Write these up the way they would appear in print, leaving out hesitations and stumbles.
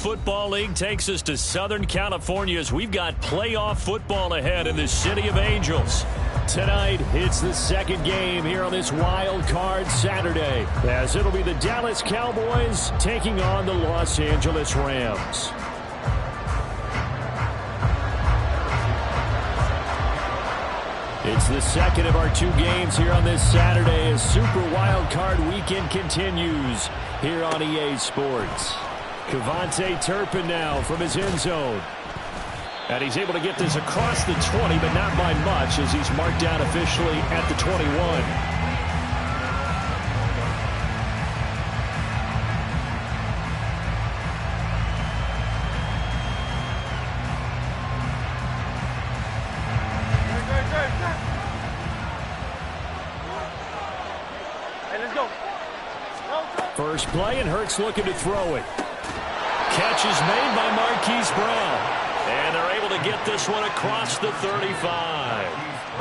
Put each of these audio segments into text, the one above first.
Football League takes us to Southern California as we've got playoff football ahead in the City of Angels. Tonight, it's the second game here on this wild card Saturday, as it'll be the Dallas Cowboys taking on the Los Angeles Rams. It's the second of our two games here on this Saturday as Super Wild Card Weekend continues here on EA Sports. Kevontae Turpin now from his end zone. And he's able to get this across the 20, but not by much as he's marked down officially at the 21. First play, and Hurts looking to throw it. Catch is made by Marquise Brown. And they're able to get this one across the 35.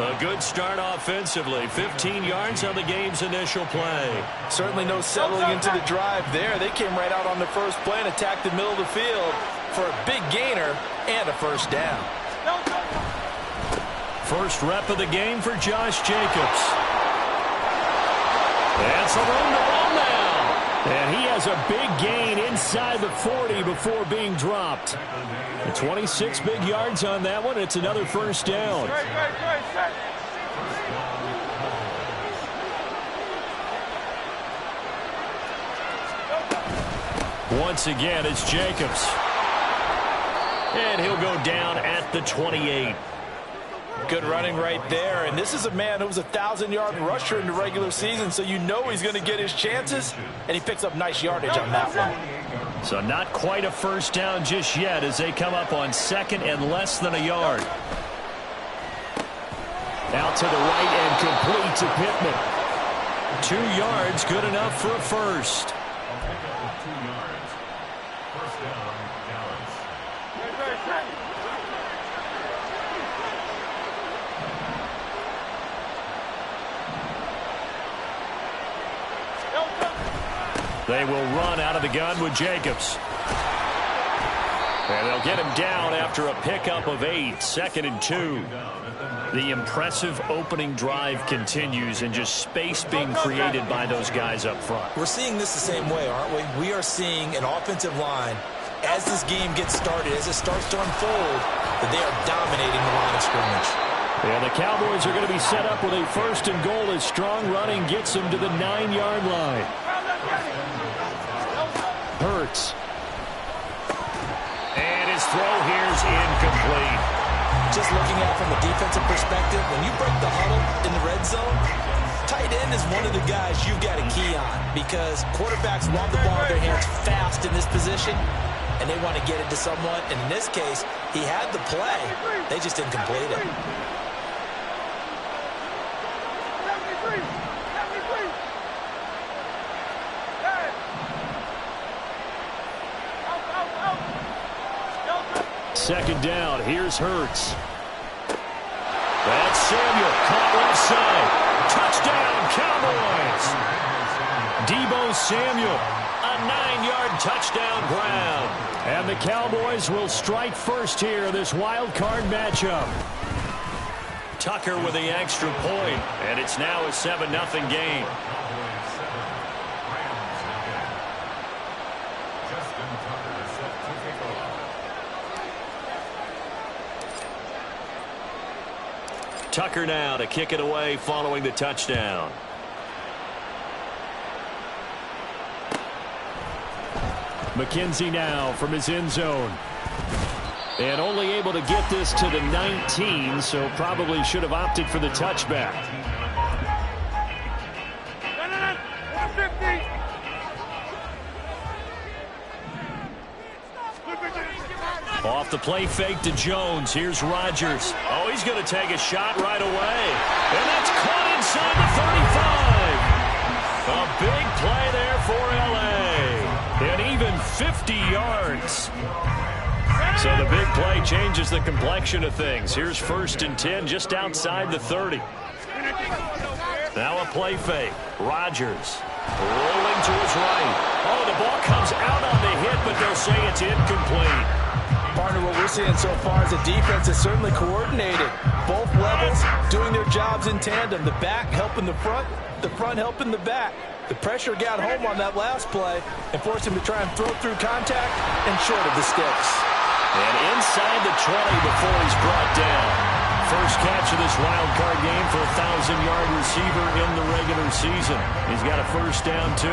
A good start offensively. 15 yards on the game's initial play. Certainly no settling into the drive there. They came right out on the first play and attacked the middle of the field for a big gainer and a first down. First rep of the game for Josh Jacobs. That's a room to run now. And he has a big gain inside the 40 before being dropped. 26 big yards on that one. It's another first down. Once again, it's Jacobs. And he'll go down at the 28. Good running right there. And this is a man who was a 1,000-yard rusher in the regular season, so you know he's going to get his chances, and he picks up nice yardage on that one. So not quite a first down just yet as they come up on second and less than a yard. Out to the right and complete to Pittman. 2 yards, good enough for a first. They will run out of the gun with Jacobs. And they'll get him down after a pickup of 8, 2nd and 2. The impressive opening drive continues and just space being created by those guys up front. We're seeing this the same way, aren't we? We are seeing an offensive line, as this game gets started, as it starts to unfold, that they are dominating the line of scrimmage. And the Cowboys are going to be set up with a 1st and goal as strong running gets them to the 9-yard line. Hurts. And his throw here's incomplete. Just looking at it from a defensive perspective, when you break the huddle in the red zone, tight end is one of the guys you've got to key on because quarterbacks want the ball in their hands fast in this position, and they want to get it to someone. And in this case, he had the play. They just didn't complete it. Second down, here's Hurts. That's Samuel, caught left side. Touchdown, Cowboys! Deebo Samuel, a 9-yard touchdown grab. And the Cowboys will strike first here in this wild card matchup. Tucker with the extra point, and it's now a 7-0 game. Tucker now to kick it away following the touchdown. McKenzie now from his end zone. And only able to get this to the 19, so probably should have opted for the touchback. Off the play fake to Jones. Here's Rodgers. Oh, he's going to take a shot right away. And that's caught inside the 35. A big play there for L.A. And even 50 yards. So the big play changes the complexion of things. Here's 1st and 10 just outside the 30. Now a play fake. Rodgers. Rolling to his right. Oh, the ball comes out on the hit, but they'll say it's incomplete. Partner, what we're seeing so far is the defense is certainly coordinated. Both levels doing their jobs in tandem. The back helping the front helping the back. The pressure got home on that last play and forced him to try and throw through contact and short of the sticks. And inside the 20 before he's brought down. First catch of this wild card game for a 1,000-yard receiver in the regular season. He's got a first down, too.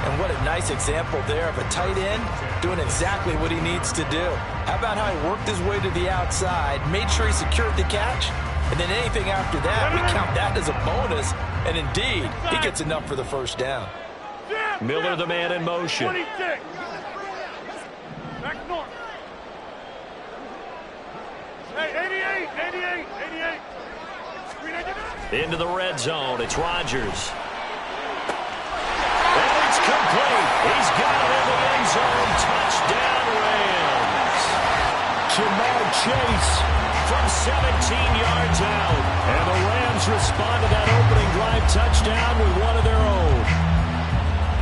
And what a nice example there of a tight end doing exactly what he needs to do. How about how he worked his way to the outside, made sure he secured the catch, and then anything after that, we count that as a bonus. And indeed, he gets enough for the first down. Miller, the man in motion. 26. Back north. Hey, 88. Into the red zone. It's Rodgers. And it's complete. He's got it in the end zone. Touchdown, Rams. Jamar Chase from 17 yards out. And the Rams respond to that opening drive touchdown with one of their own.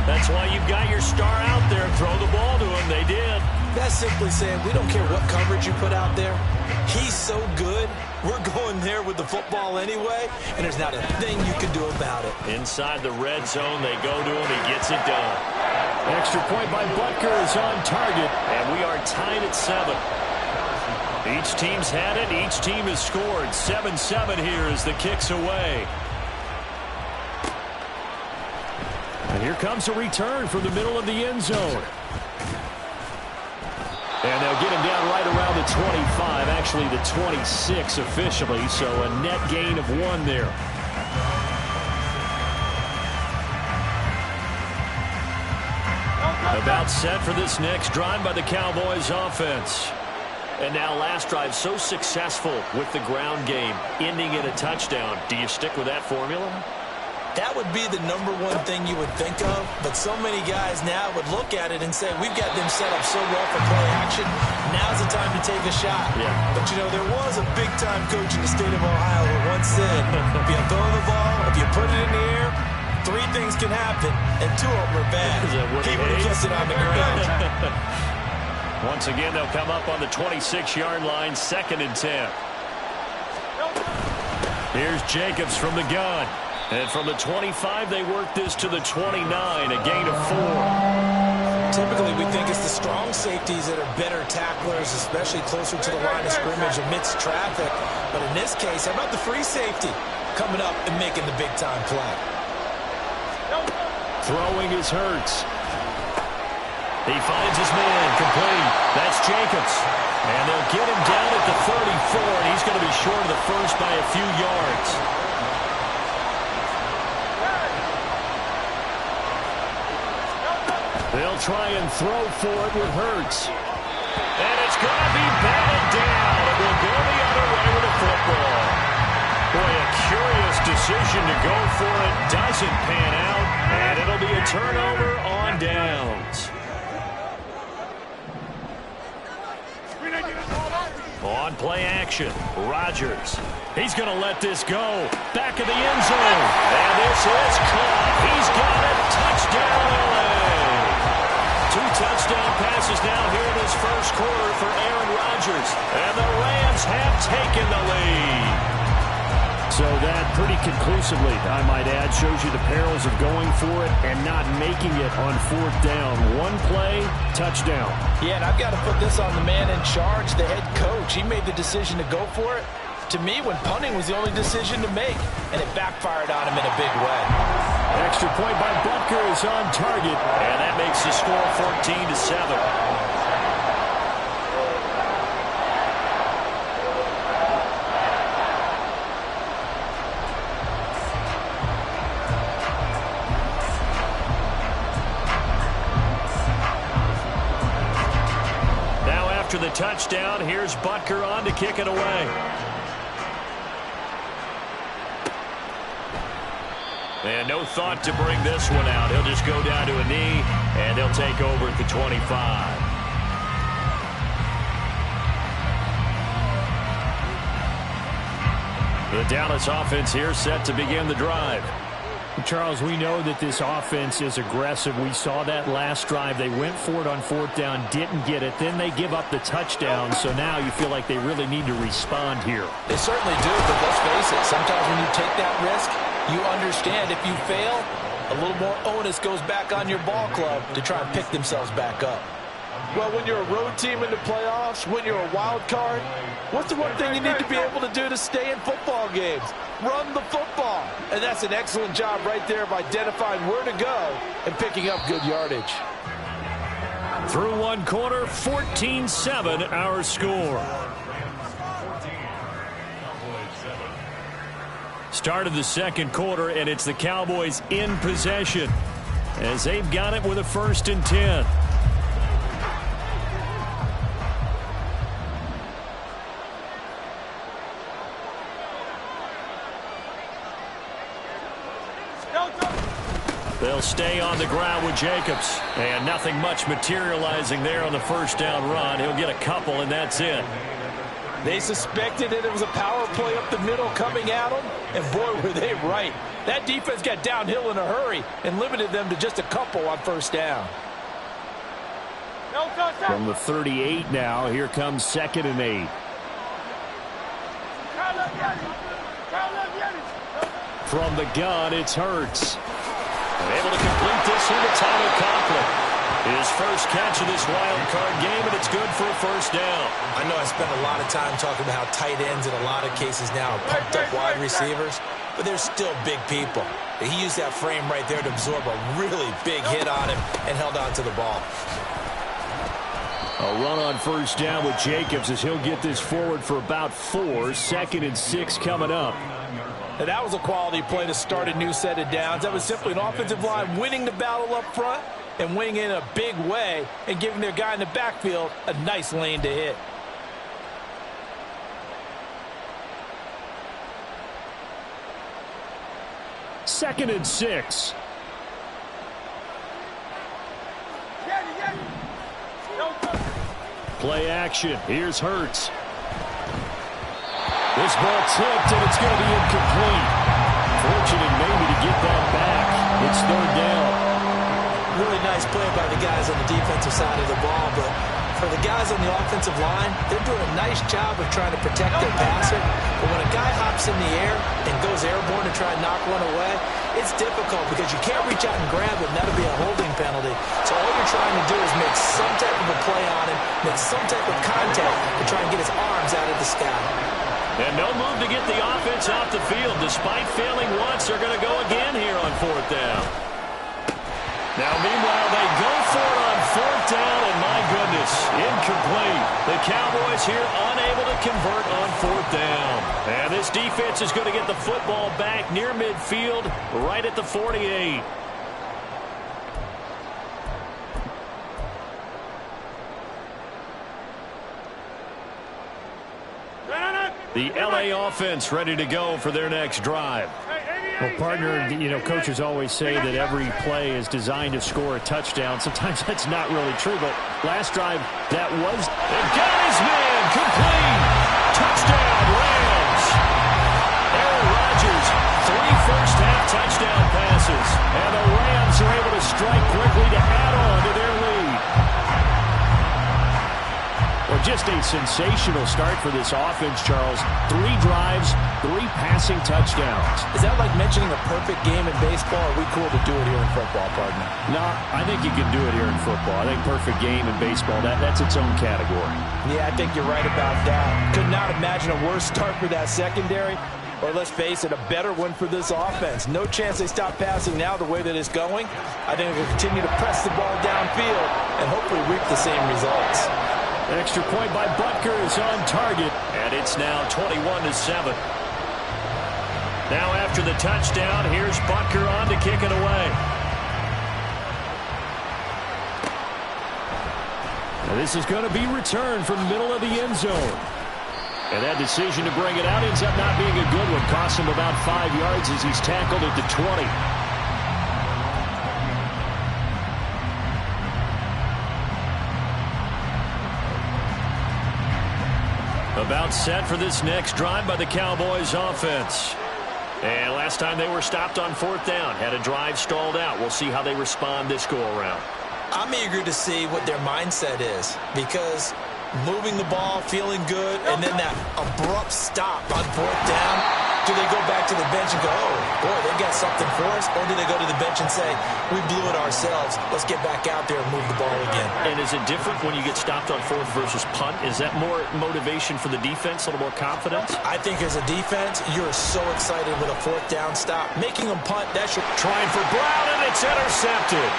That's why you've got your star out there. Throw the ball to him. They did. That's simply saying we don't care what coverage you put out there. He's so good, we're going there with the football anyway, and there's not a thing you can do about it. Inside the red zone, they go to him. He gets it done. Extra point by Butker is on target, and we are tied at 7. Each team's had it. Each team has scored. 7-7 here as the kick's away. And here comes a return from the middle of the end zone. And they'll get him down right around the 25, actually the 26 officially, so a net gain of 1 there. About set for this next drive by the Cowboys offense. And now last drive so successful with the ground game, ending in a touchdown. Do you stick with that formula? That would be the #1 thing you would think of, but so many guys now would look at it and say, we've got them set up so well for play action, now's the time to take a shot. Yeah. But, you know, there was a big-time coach in the state of Ohio who once said, if you throw the ball, if you put it in the air, 3 things can happen, and 2 of them are bad. He would have kept it on the ground. Once again, they'll come up on the 26-yard line, 2nd and 10. Here's Jacobs from the gun. And from the 25, they work this to the 29, a gain of 4. Typically, we think it's the strong safeties that are better tacklers, especially closer to the line of scrimmage amidst traffic. But in this case, how about the free safety coming up and making the big-time play? Throwing is Hurts. He finds his man, complete. That's Jacobs. And they'll get him down at the 34, and he's going to be short of the first by a few yards. They'll try and throw for it with Hurts. And it's going to be batted down. It will go the other way with the football. Boy, a curious decision to go for it. Doesn't pan out. And it'll be a turnover on downs. On play action, Rodgers. He's going to let this go. Back of the end zone. And this is caught. He's got it. Touchdown, LA. 2 touchdown passes now here in this first quarter for Aaron Rodgers. And the Rams have taken the lead. So that pretty conclusively, I might add, shows you the perils of going for it and not making it on 4th down. 1 play, touchdown. Yeah, and I've got to put this on the man in charge, the head coach. He made the decision to go for it. To me, when punting was the only decision to make, and it backfired on him in a big way. Extra point by Butker is on target, and that makes the score 14-7. After the touchdown, here's Butker on to kick it away. And no thought to bring this one out. He'll just go down to a knee, and they'll take over at the 25. The Dallas offense here set to begin the drive. Charles, we know that this offense is aggressive. We saw that last drive. They went for it on fourth down, didn't get it. Then they give up the touchdown. So now you feel like they really need to respond here. They certainly do, but let's face it. Sometimes when you take that risk, you understand if you fail, a little more onus goes back on your ball club to try and pick themselves back up. Well, when you're a road team in the playoffs, when you're a wild card, what's the one thing you need to be able to do to stay in football games? Run the football. And that's an excellent job right there of identifying where to go and picking up good yardage. Through one quarter, 14-7 our score. Start of the second quarter, and it's the Cowboys in possession as they've got it with a 1st and 10. They'll stay on the ground with Jacobs. And nothing much materializing there on the first down run. He'll get a couple, and that's it. They suspected that it was a power play up the middle coming at them, and boy, were they right. That defense got downhill in a hurry and limited them to just a couple on first down. From the 38 now, here comes 2nd and 8. From the gun, it's Hurts. Able to complete this here to Tommy Conklin. His first catch of this wild card game, and it's good for a first down. I know I spent a lot of time talking about how tight ends in a lot of cases now are pumped up wide receivers, but they're still big people. He used that frame right there to absorb a really big hit on him and held on to the ball. A run on first down with Jacobs as he'll get this forward for about 4. 2nd and 6 coming up. And that was a quality play to start a new set of downs. That was simply an offensive line winning the battle up front and winning in a big way and giving their guy in the backfield a nice lane to hit. Second and 6. Play action. Here's Hurts. This ball tipped, and it's going to be incomplete. Fortunate maybe to get that back. It's 3rd down. Really nice play by the guys on the defensive side of the ball, but for the guys on the offensive line, they're doing a nice job of trying to protect their passer. But when a guy hops in the air and goes airborne to try and knock one away, it's difficult because you can't reach out and grab it, and that'll be a holding penalty. So all you're trying to do is make some type of a play on him, make some type of contact to try and get his arms out of the sky. And no move to get the offense off the field. Despite failing once, they're going to go again here on 4th down. Now, meanwhile, they go for it on 4th down, and my goodness, incomplete. The Cowboys here unable to convert on 4th down. And this defense is going to get the football back near midfield, right at the 48. The L.A. offense ready to go for their next drive. Well, partner, you know, coaches always say that every play is designed to score a touchdown. Sometimes that's not really true, but last drive, that was... And got his man, complete! Touchdown, Rams! Aaron Rodgers, 3 first-half touchdown passes, and the Rams are able to strike quickly to add on to their lead. Well, just a sensational start for this offense, Charles. 3 drives, 3 passing touchdowns. Is that like mentioning a perfect game in baseball? Or are we cool to do it here in football, partner? No, I think you can do it here in football. I think perfect game in baseball, that's its own category. Yeah, I think you're right about that. Could not imagine a worse start for that secondary. Or let's face it, a better one for this offense. No chance they stop passing now the way that it's going. I think they'll continue to press the ball downfield and hopefully reap the same results. Extra point by Butker is on target, and it's now 21-7. Now after the touchdown, here's Butker on to kick it away. Now this is going to be returned from the middle of the end zone. And that decision to bring it out ends up not being a good one. Costs him about 5 yards as he's tackled at the 20. About set for this next drive by the Cowboys offense. And last time they were stopped on 4th down, had a drive stalled out. We'll see how they respond this go-around. I'm eager to see what their mindset is, because moving the ball, feeling good, and then that abrupt stop on 4th down. Do they go back to the bench and go, oh, boy, they got something for us? Or do they go to the bench and say, we blew it ourselves. Let's get back out there and move the ball again. And is it different when you get stopped on 4th versus punt? Is that more motivation for the defense, a little more confidence? I think as a defense, you're so excited with a 4th down stop. Making them punt, that should... Trying for Brown, and it's intercepted.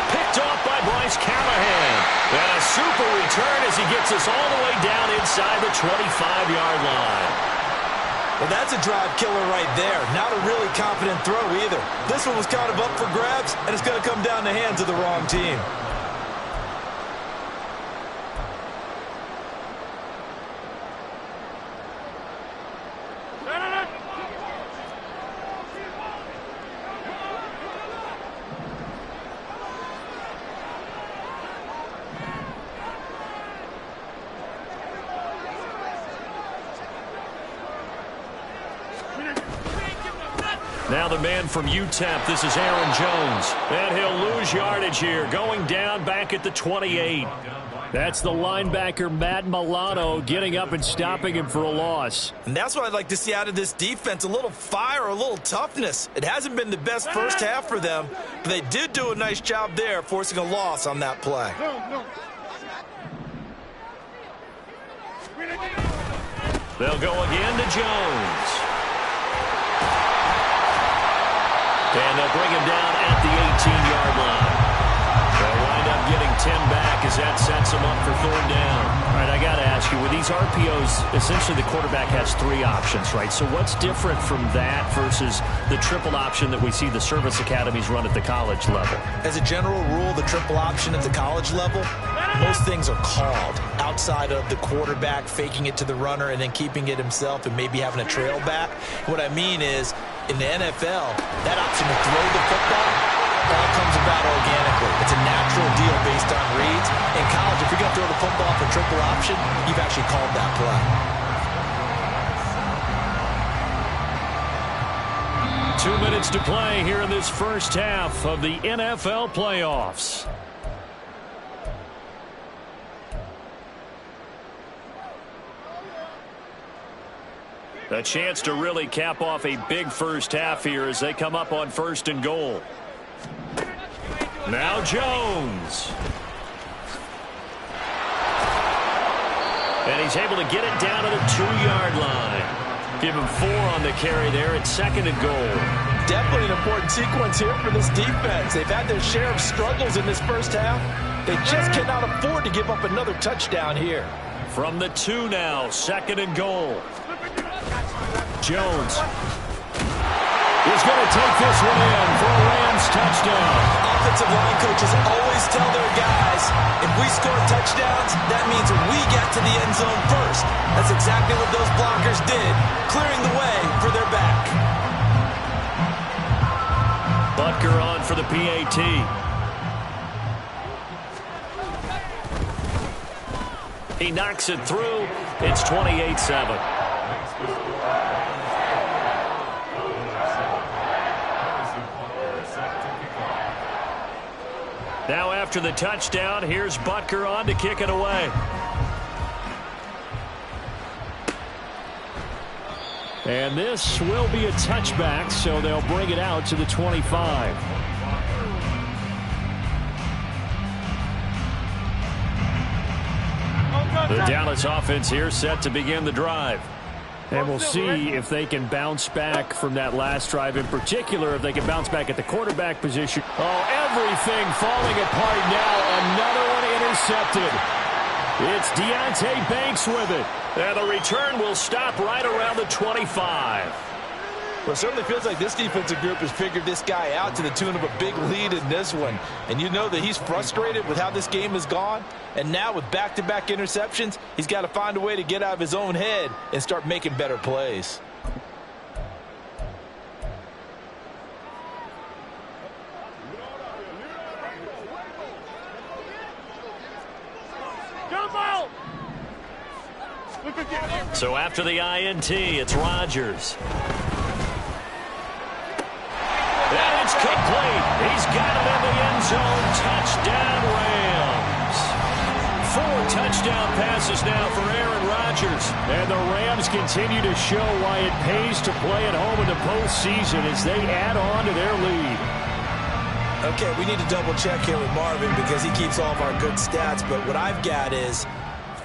Picked off by Bryce Callahan. And a super return as he gets us all the way down inside the 25-yard line. Well, that's a drive killer right there. Not a really confident throw either. This one was kind of up for grabs, and it's going to come down the hands of the wrong team. Now the man from UTEP, this is Aaron Jones. And he'll lose yardage here, going down back at the 28. That's the linebacker, Matt Milano, getting up and stopping him for a loss. And that's what I'd like to see out of this defense, a little fire, a little toughness. It hasn't been the best first half for them, but they did do a nice job there, forcing a loss on that play. They'll go again to Jones. And they'll bring him down at the 18-yard line. They'll wind up getting 10 back as that sets him up for 3rd down. All right, I got to ask you, with these RPOs, essentially the quarterback has 3 options, right? So what's different from that versus the triple option that we see the service academies run at the college level? As a general rule, the triple option at the college level, most things are called outside of the quarterback faking it to the runner and then keeping it himself and maybe having a trail back. What I mean is, in the NFL, that option to throw the football all comes about organically. It's a natural deal based on reads. In college, if you're going to throw the football for triple option, you've actually called that play. 2 minutes to play here in this first half of the NFL playoffs. A chance to really cap off a big first half here as they come up on 1st and goal. Now Jones. And he's able to get it down to the 2-yard line. Give him 4 on the carry there at 2nd and goal. Definitely an important sequence here for this defense. They've had their share of struggles in this first half. They just cannot afford to give up another touchdown here. From the 2 now, 2nd and goal. Jones is going to take this one in for a Rams touchdown. Offensive line coaches always tell their guys, if we score touchdowns, that means we get to the end zone first. That's exactly what those blockers did, clearing the way for their back. Butker on for the PAT. He knocks it through. It's 28-7. Now after the touchdown, here's Butker on to kick it away. And this will be a touchback, so they'll bring it out to the 25. The Dallas offense here set to begin the drive. And we'll see if they can bounce back from that last drive, in particular, if they can bounce back at the quarterback position. Oh, everything falling apart now. Another one intercepted. It's Deonte Banks with it. And the return will stop right around the 25. Well, it certainly feels like this defensive group has figured this guy out to the tune of a big lead in this one. And you know that he's frustrated with how this game has gone. And now with back-to-back interceptions, he's got to find a way to get out of his own head and start making better plays. So after the INT, it's Rodgers. He's got it in the end zone. Touchdown, Rams. 4 touchdown passes now for Aaron Rodgers. And the Rams continue to show why it pays to play at home in the postseason as they add on to their lead. Okay, we need to double check here with Marvin because he keeps all of our good stats. But what I've got is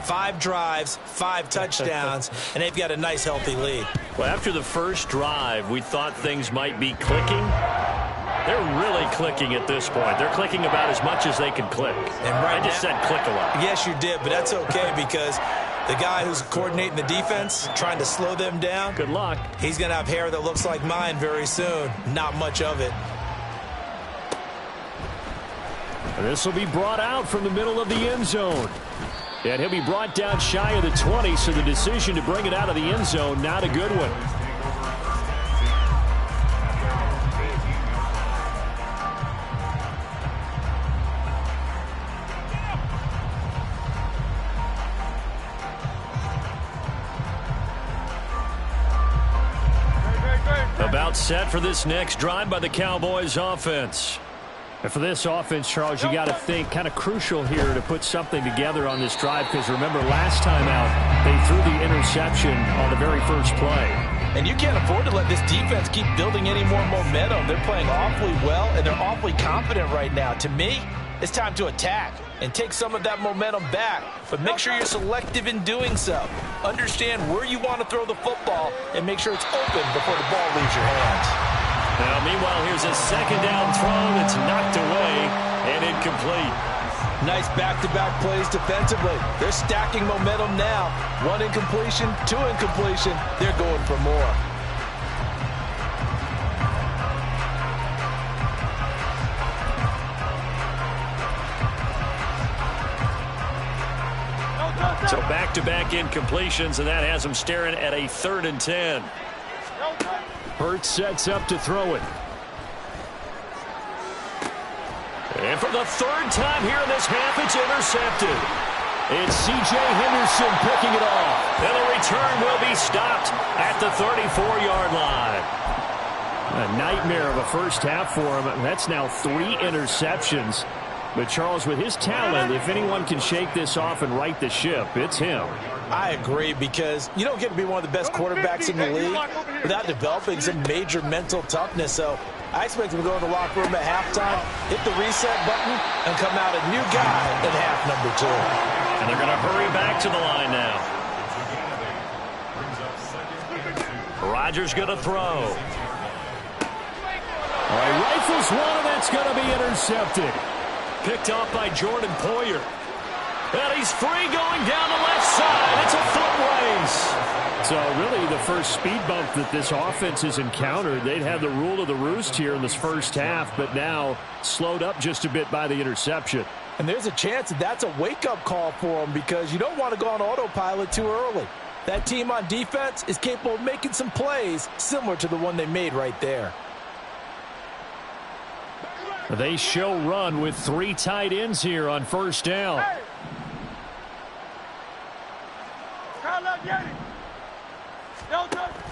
5 drives, 5 touchdowns, and they've got a nice, healthy lead. Well, after the first drive, we thought things might be clicking. They're really clicking at this point. They're clicking about as much as they can click. And right I just said click a lot. Yes, you did, but that's okay because the guy who's coordinating the defense, trying to slow them down, good luck. He's going to have hair that looks like mine very soon. Not much of it. This will be brought out from the middle of the end zone. And he'll be brought down shy of the 20, so the decision to bring it out of the end zone, not a good one. About set for this next drive by the Cowboys offense. And for this offense, Charles, you got to think kind of crucial here to put something together on this drive because remember last time out they threw the interception on the very first play. And you can't afford to let this defense keep building any more momentum. They're playing awfully well and they're awfully confident right now. To me, it's time to attack and take some of that momentum back, but make sure you're selective in doing so. Understand where you want to throw the football and make sure it's open before the ball leaves your hands. Now, meanwhile, here's a second down throw that's knocked away and incomplete. Nice back-to-back plays defensively. They're stacking momentum now. 1 incompletion, 2 incompletion. They're going for more. So back-to-back incompletions, and that has them staring at a 3rd and 10. Hurts sets up to throw it. And for the 3rd time here in this half, it's intercepted. It's C.J. Henderson picking it off. And the return will be stopped at the 34-yard line. A nightmare of a first half for him. That's now 3 interceptions. But, Charles, with his talent, if anyone can shake this off and right the ship, it's him. I agree because you don't get to be one of the best quarterbacks in the league without developing some major mental toughness. So I expect him to go in the locker room at halftime, hit the reset button, and come out a new guy in half number 2. And they're going to hurry back to the line now. Rodgers going to throw. All right, rifles one, and that's going to be intercepted. Picked off by Jordan Poyer. And he's free going down the left side. It's a foot race. So really the first speed bump that this offense has encountered, they'd had the rule of the roost here in this first half, but now slowed up just a bit by the interception. And there's a chance that that's a wake-up call for them because you don't want to go on autopilot too early. That team on defense is capable of making some plays similar to the one they made right there. They show run with 3 tight ends here on first down.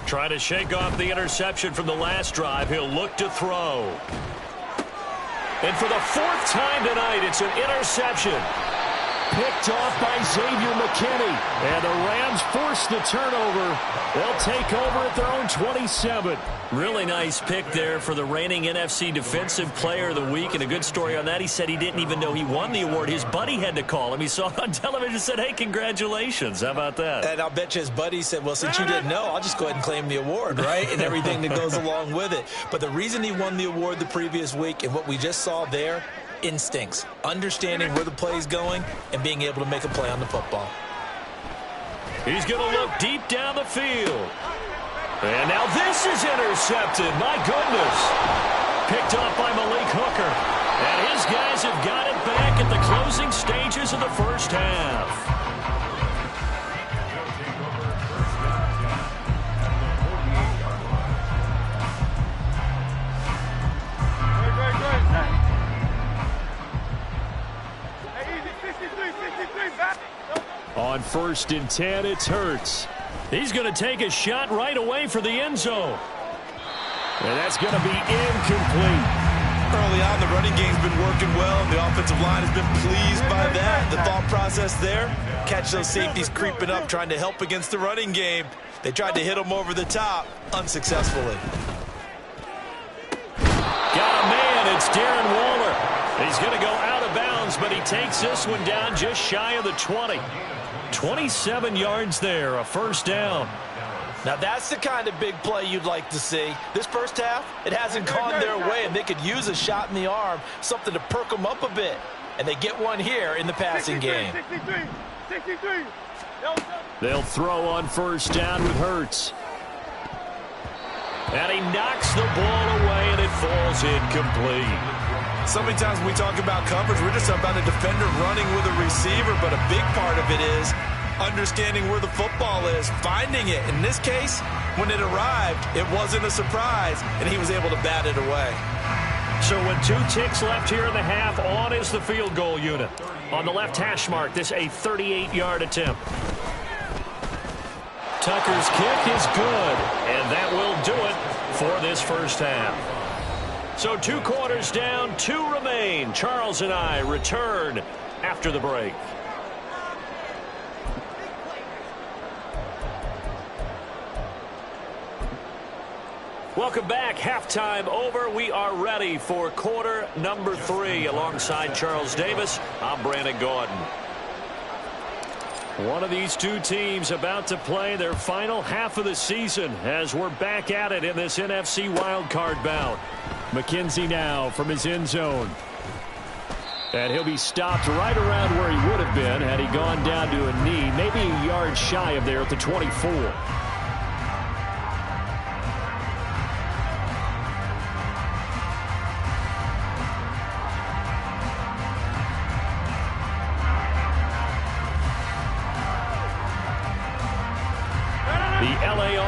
Trying to shake off the interception from the last drive. He'll look to throw. And for the 4th time tonight, it's an interception. Picked off by Xavier McKinney. And the Rams force the turnover. They'll take over at their own 27. Really nice pick there for the reigning NFC Defensive Player of the Week. And a good story on that. He said he didn't even know he won the award. His buddy had to call him. He saw it on television and said, hey, congratulations. How about that? And I'll bet you his buddy said, well, since you didn't know, I'll just go ahead and claim the award, right? And everything that goes along with it. But the reason he won the award the previous week and what we just saw there, instincts, understanding where the play's going and being able to make a play on the football. He's going to look deep down the field. And now this is intercepted. My goodness. Picked off by Malik Hooker. And his guys have got it back at the closing stages of the first half. On 1st and 10, it's Hurts. He's going to take a shot right away for the end zone. And that's going to be incomplete. Early on, the running game's been working well, and the offensive line has been pleased by that. The thought process there, catch those safeties creeping up, trying to help against the running game. They tried to hit them over the top, unsuccessfully. Got a man, it's Darren Waller. He's going to go out of bounds, but he takes this one down just shy of the 20. 27 yards there, a first down. Now that's the kind of big play you'd like to see. This first half, it hasn't gone their way, and they could use a shot in the arm, something to perk them up a bit. And they get one here in the passing game. 63. They'll throw on first down with Hurts. And he knocks the ball away, and it falls incomplete. So many times when we talk about coverage, we're just about a defender running with a receiver, but a big part of it is understanding where the football is, finding it. In this case, when it arrived, it wasn't a surprise, and he was able to bat it away. So with 2 ticks left here in the half, on is the field goal unit. On the left hash mark, this a 38-yard attempt. Tucker's kick is good, and that will do it for this first half. So 2 quarters down, 2 remain. Charles and I return after the break. Welcome back. Halftime over. We are ready for quarter number 3. Alongside Charles Davis, I'm Brandon Gordon. One of these 2 teams about to play their final half of the season as we're back at it in this NFC wildcard bout. McKenzie now from his end zone. And he'll be stopped right around where he would have been had he gone down to a knee, maybe a yard shy of there at the 24.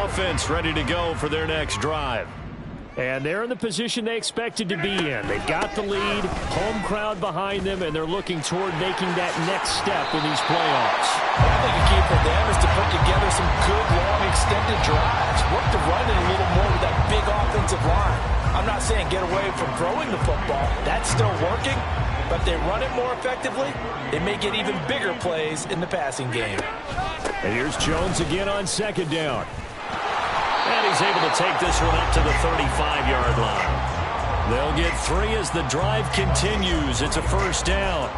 Offense ready to go for their next drive. And they're in the position they expected to be in. They've got the lead, home crowd behind them, and they're looking toward making that next step in these playoffs. I think the key for them is to put together some good, long, extended drives. Work the run in a little more with that big offensive line. I'm not saying get away from throwing the football. That's still working. But if they run it more effectively, they may get even bigger plays in the passing game. And here's Jones again on second down. And he's able to take this one up to the 35-yard line. They'll get 3 as the drive continues. It's a first down.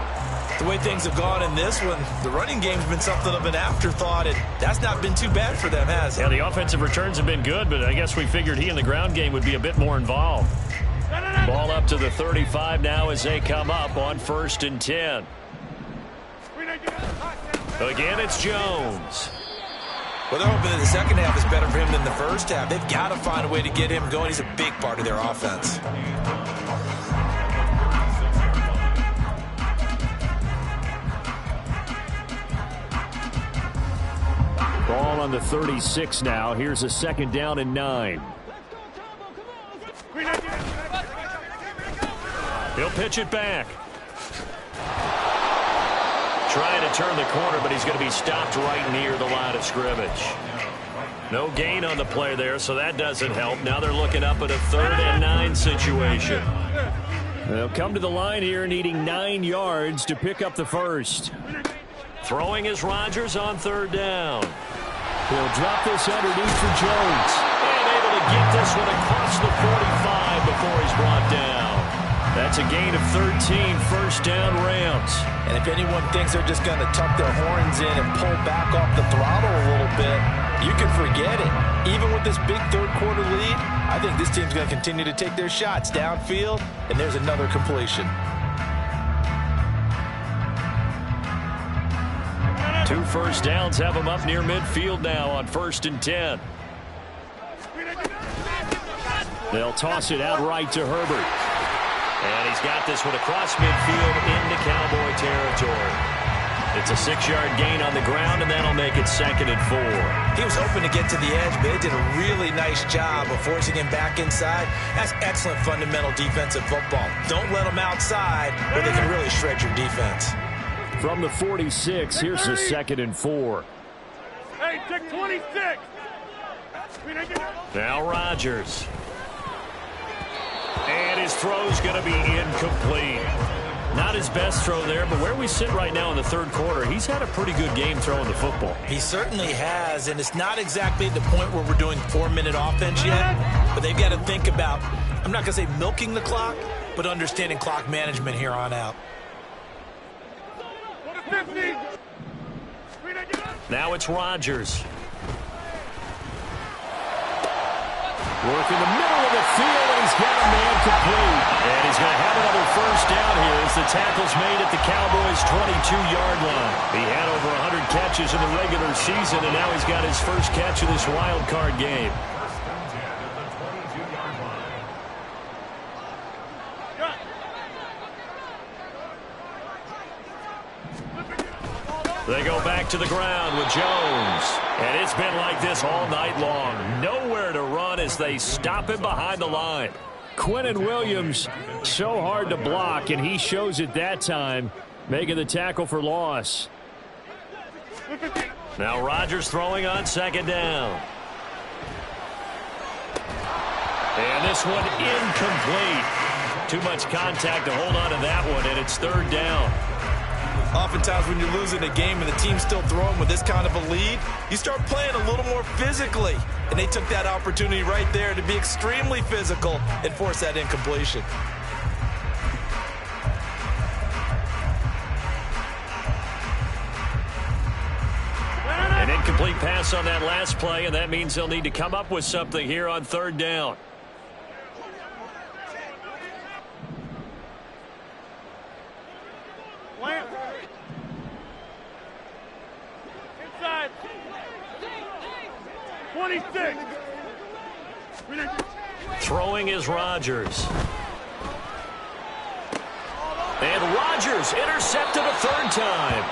The way things have gone in this one, the running game's been something of an afterthought, and that's not been too bad for them, has it? Yeah, the offensive returns have been good, but I guess we figured he in the ground game would be a bit more involved. Ball up to the 35 now as they come up on 1st and 10. Again, it's Jones. Well, they're hoping that the second half is better for him than the first half. They've got to find a way to get him going. He's a big part of their offense. Ball on the 36 now. Here's a second down and 9. He'll pitch it back. Trying to turn the corner, but he's going to be stopped right near the line of scrimmage. No gain on the play there, so that doesn't help. Now they're looking up at a 3rd and 9 situation. They'll come to the line here needing 9 yards to pick up the first. Throwing is Rodgers on 3rd down. He'll drop this underneath for Jones. And able to get this one across the 45 before he's brought down. That's a gain of 13, first down Rams. And if anyone thinks they're just going to tuck their horns in and pull back off the throttle a little bit, you can forget it. Even with this big third-quarter lead, I think this team's going to continue to take their shots downfield, and there's another completion. 2 first downs have them up near midfield now on 1st and 10. They'll toss it out right to Herbert. And he's got this one across midfield into Cowboy territory. It's a 6-yard gain on the ground, and that'll make it 2nd and 4. He was hoping to get to the edge, but they did a really nice job of forcing him back inside. That's excellent fundamental defensive football. Don't let them outside where they can really shred your defense. From the 46, here's the 2nd and 4. Hey, take 26. Now Rodgers. And his throw's going to be incomplete. Not his best throw there, but where we sit right now in the third quarter, he's had a pretty good game throwing the football. He certainly has, and it's not exactly the point where we're doing 4-minute offense yet, but they've got to think about, I'm not going to say milking the clock, but understanding clock management here on out. Now it's Rodgers. Working the middle of the field, and he's got a man complete. And he's going to have another first down here as the tackle's made at the Cowboys' 22-yard line. He had over 100 catches in the regular season, and now he's got his first catch of this wild card game. They go back to the ground with Jones. And it's been like this all night long. Nowhere to run as they stop him behind the line. Quinnen Williams, so hard to block, and he shows it that time, making the tackle for loss. Now Rodgers throwing on second down. And this one incomplete. Too much contact to hold on to that one, and it's third down. Oftentimes when you're losing a game and the team's still throwing with this kind of a lead, you start playing a little more physically. And they took that opportunity right there to be extremely physical and force that incompletion. An incomplete pass on that last play, and that means they'll need to come up with something here on third down. Inside. 26. Throwing is Rodgers. And Rodgers intercepted a third time.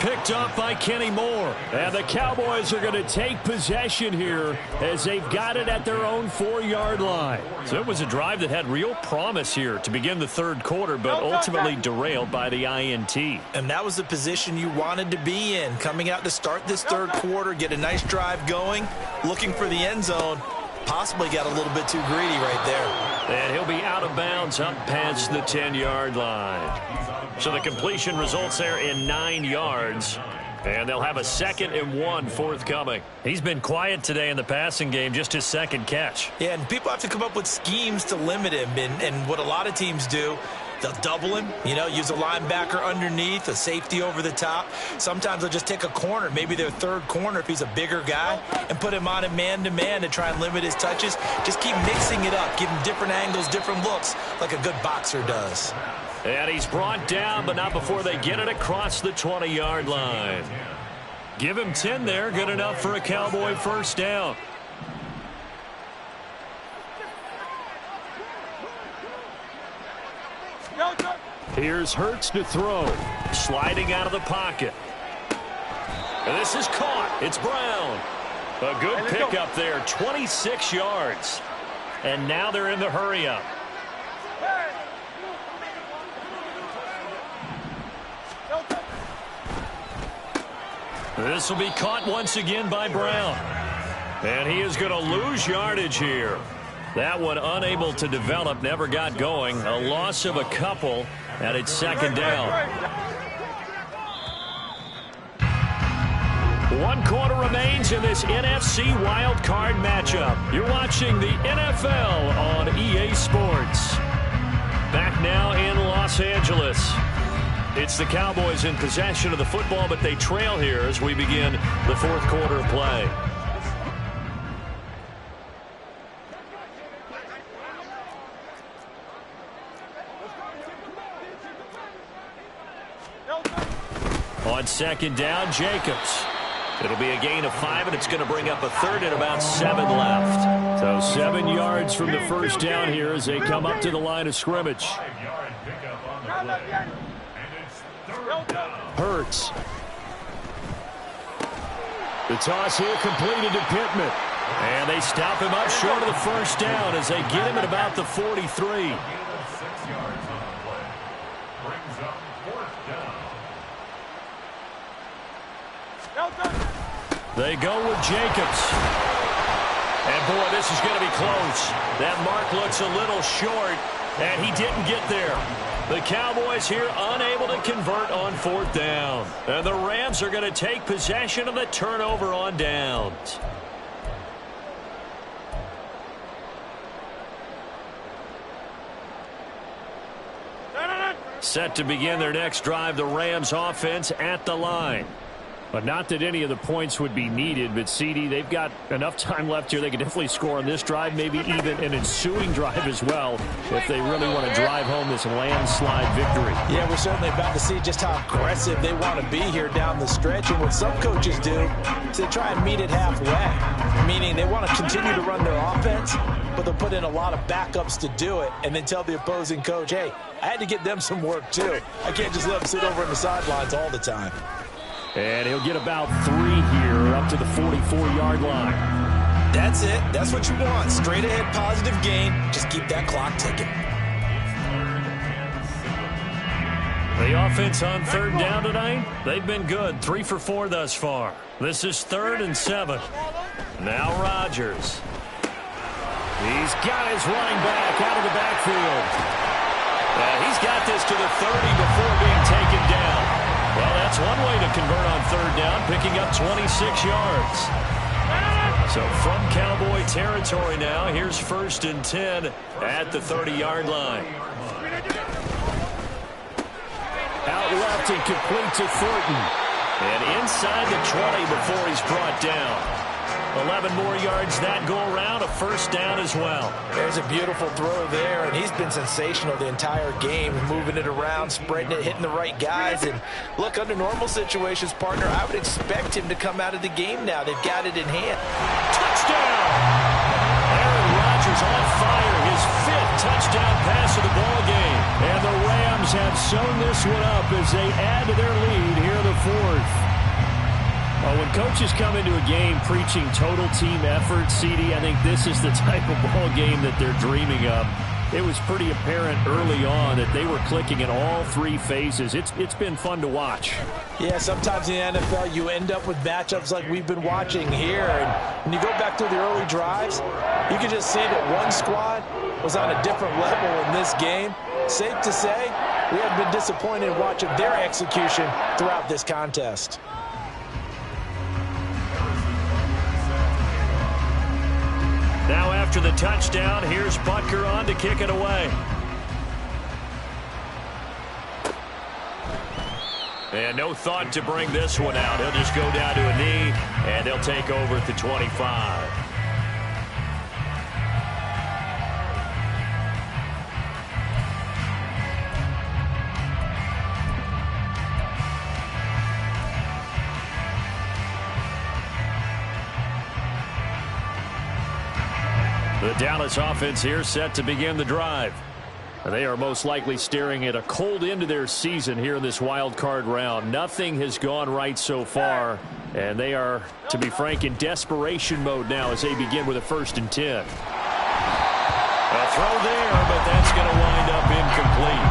Picked up by Kenny Moore. And the Cowboys are going to take possession here as they've got it at their own 4-yard line. So it was a drive that had real promise here to begin the third quarter, but ultimately derailed by the INT. And that was the position you wanted to be in. Coming out to start this third quarter, get a nice drive going, looking for the end zone. Possibly got a little bit too greedy right there. And he'll be out of bounds up past the 10-yard line. So the completion results there in 9 yards. And they'll have a 2nd and 1 forthcoming. He's been quiet today in the passing game, just his second catch. Yeah, and people have to come up with schemes to limit him. And what a lot of teams do, they'll double him, use a linebacker underneath, a safety over the top. Sometimes they'll just take a corner, maybe their third corner if he's a bigger guy, and put him on a man-to-man to try and limit his touches. Just keep mixing it up, give him different angles, different looks, like a good boxer does. And he's brought down, but not before they get it across the 20-yard line. Give him 10 there, good enough for a Cowboy first down. Here's Hurts to throw. Sliding out of the pocket. And this is caught. It's Brown. A good pickup there, 26 yards. And now they're in the hurry-up. This will be caught once again by Brown. And he is going to lose yardage here. That one unable to develop, never got going. A loss of a couple, and it's second down. 1 quarter remains in this NFC Wild Card matchup. You're watching the NFL on EA Sports. Back now in Los Angeles. It's the Cowboys in possession of the football, but they trail here as we begin the fourth quarter of play. On second down, Jacobs. It'll be a gain of 5, and it's going to bring up a third and about 7 left. So 7 yards from the first down here as they come up to the line of scrimmage. Hurts. The toss here completed to Pittman. And they stop him up short of the first down as they get him at about the 43. They go with Jacobs. And, boy, this is going to be close. That mark looks a little short, and he didn't get there. The Cowboys here unable to convert on 4th down. And the Rams are going to take possession of the turnover on downs. Set to begin their next drive, the Rams offense at the line. But not that any of the points would be needed, but CD, they've got enough time left here. They can definitely score on this drive, maybe even an ensuing drive as well, if they really want to drive home this landslide victory. Yeah, we're certainly about to see just how aggressive they want to be here down the stretch. And what some coaches do is they try and meet it halfway, meaning they want to continue to run their offense, but they'll put in a lot of backups to do it and then tell the opposing coach, hey, I had to get them some work too. I can't just let them sit over on the sidelines all the time. And he'll get about 3 here up to the 44-yard line. That's it. That's what you want. Straight ahead positive gain. Just keep that clock ticking. The offense on 3rd down tonight, they've been good. 3 for 4 thus far. This is 3rd and 7. Now Rodgers. He's got his running back out of the backfield. He's got this to the 30 before being taken down. Well, that's one way to convert on 3rd down, picking up 26 yards. So from Cowboy territory now, here's 1st and 10 at the 30-yard line. Out left and complete to Thornton. And inside the 20 before he's brought down. 11 more yards that go around, a 1st down as well. There's a beautiful throw there, and he's been sensational the entire game, moving it around, spreading it, hitting the right guys. And look, under normal situations, partner, I would expect him to come out of the game now. They've got it in hand. Touchdown! Aaron Rodgers on fire, his 5th touchdown pass of the ball game. And the Rams have sewn this one up as they add to their lead here in the 4th. Well, when coaches come into a game preaching total team effort, CD, I think this is the type of ball game that they're dreaming of. It was pretty apparent early on that they were clicking in all 3 phases. It's been fun to watch. Yeah, sometimes in the NFL you end up with matchups like we've been watching here. And when you go back through the early drives, you can just see that one squad was on a different level in this game. Safe to say, we have been disappointed in watching their execution throughout this contest. Now after the touchdown, here's Butker on to kick it away. And no thought to bring this one out. He'll just go down to a knee, and they'll take over at the 25. The Dallas offense here set to begin the drive. They are most likely staring at a cold end to their season here in this wild card round. Nothing has gone right so far, and they are, to be frank, in desperation mode now as they begin with a 1st and 10. A throw there, but that's going to wind up incomplete.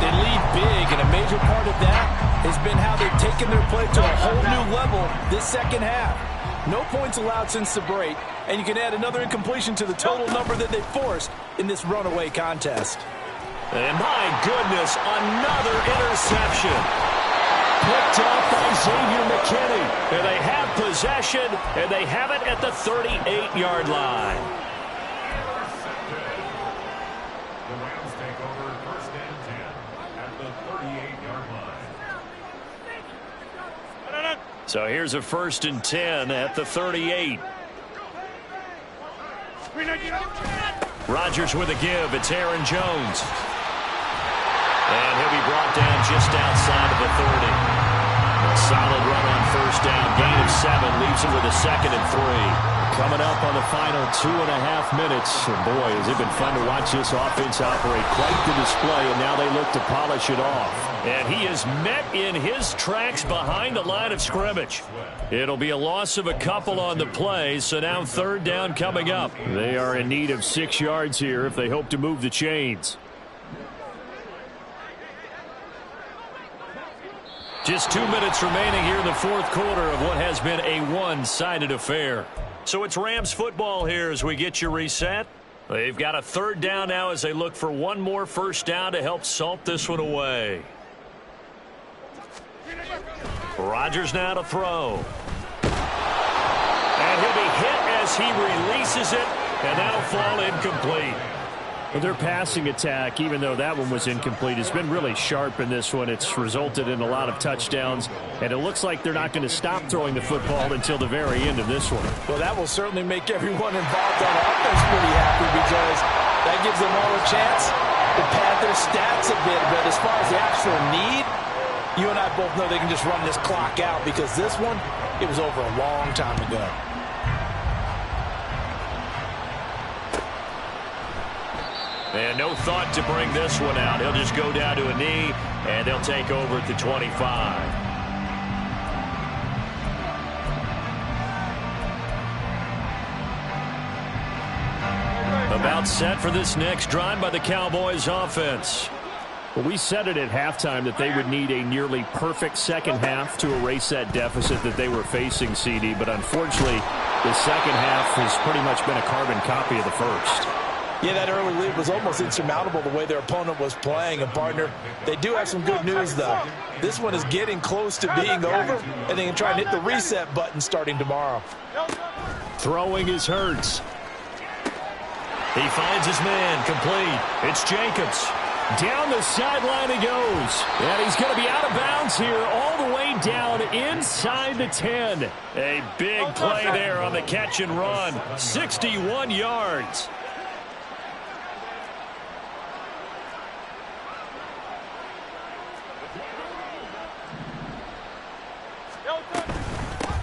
They lead big, and a major part of that has been how they've taken their play to a whole new level this second half. No points allowed since the break, and you can add another incompletion to the total number that they forced in this runaway contest. And my goodness, another interception. Picked up by Xavier McKinney. And they have possession, and they have it at the 38-yard line. The Rams take over 1st and 10 at the 38-yard line. So here's a 1st and 10 at the 38. Rodgers with a give. It's Aaron Jones. And he'll be brought down just outside of the 30. A solid run on 1st down. Gain of 7 leaves him with a 2nd and 3. Coming up on the final 2.5 minutes. And boy, has it been fun to watch this offense operate. Quite the display, and now they look to polish it off. And he is met in his tracks behind the line of scrimmage. It'll be a loss of a couple on the play, so now 3rd down coming up. They are in need of 6 yards here if they hope to move the chains. Just 2 minutes remaining here in the 4th quarter of what has been a one-sided affair. So it's Rams football here as we get you reset. They've got a 3rd down now as they look for one more first down to help salt this one away. Rodgers now to throw. And he'll be hit as he releases it, and that'll fall incomplete. Well, their passing attack, even though that one was incomplete, has been really sharp in this one. It's resulted in a lot of touchdowns, and it looks like they're not going to stop throwing the football until the very end of this one. Well, that will certainly make everyone involved on offense pretty happy because that gives them all a chance to pad their stats a bit. But as far as the actual need, you and I both know they can just run this clock out because this one, it was over a long time ago. And no thought to bring this one out. He'll just go down to a knee, and they'll take over at the 25. About set for this next drive by the Cowboys offense. Well, we said it at halftime that they would need a nearly perfect second half to erase that deficit that they were facing, CD. But unfortunately, the second half has pretty much been a carbon copy of the first. Yeah, that early lead was almost insurmountable the way their opponent was playing. And, partner, they do have some good news, though. This one is getting close to being over, and they can try and hit the reset button starting tomorrow. Throwing is Hurts. He finds his man, complete. It's Jacobs. Down the sideline he goes. And he's going to be out of bounds here all the way down inside the 10. A big play there on the catch and run. 61 yards.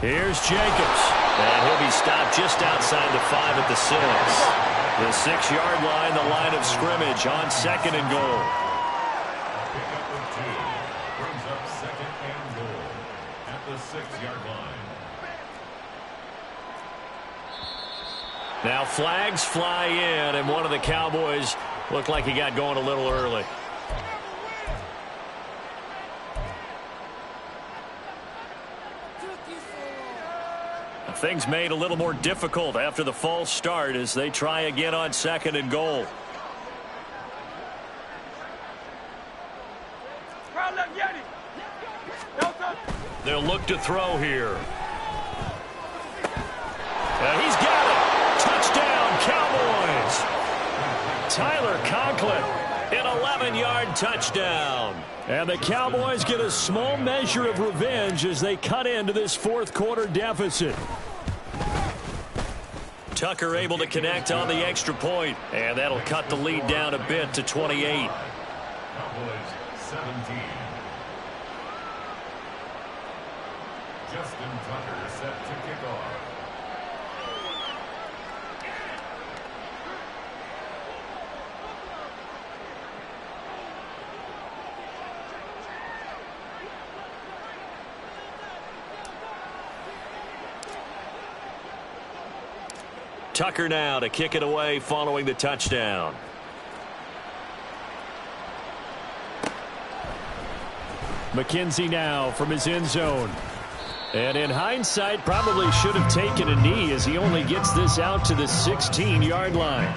Here's Jacobs. And he'll be stopped just outside the 5 at the 6. The 6-yard line, the line of scrimmage on 2nd and goal. Pickup of 2. Brings up 2nd and goal at the 6-yard line. Now flags fly in, and one of the Cowboys looked like he got going a little early. Things made a little more difficult after the false start as they try again on 2nd and goal. They'll look to throw here. He's got it. Touchdown, Cowboys. Tyler Conklin, an 11-yard touchdown. And the Cowboys get a small measure of revenge as they cut into this 4th quarter deficit. Tucker able to connect on the extra point, and that'll cut the lead down a bit to 28. Cowboys 17. Justin Tucker set to kick off. Tucker now to kick it away following the touchdown. McKenzie now from his end zone. And in hindsight, probably should have taken a knee as he only gets this out to the 16-yard line.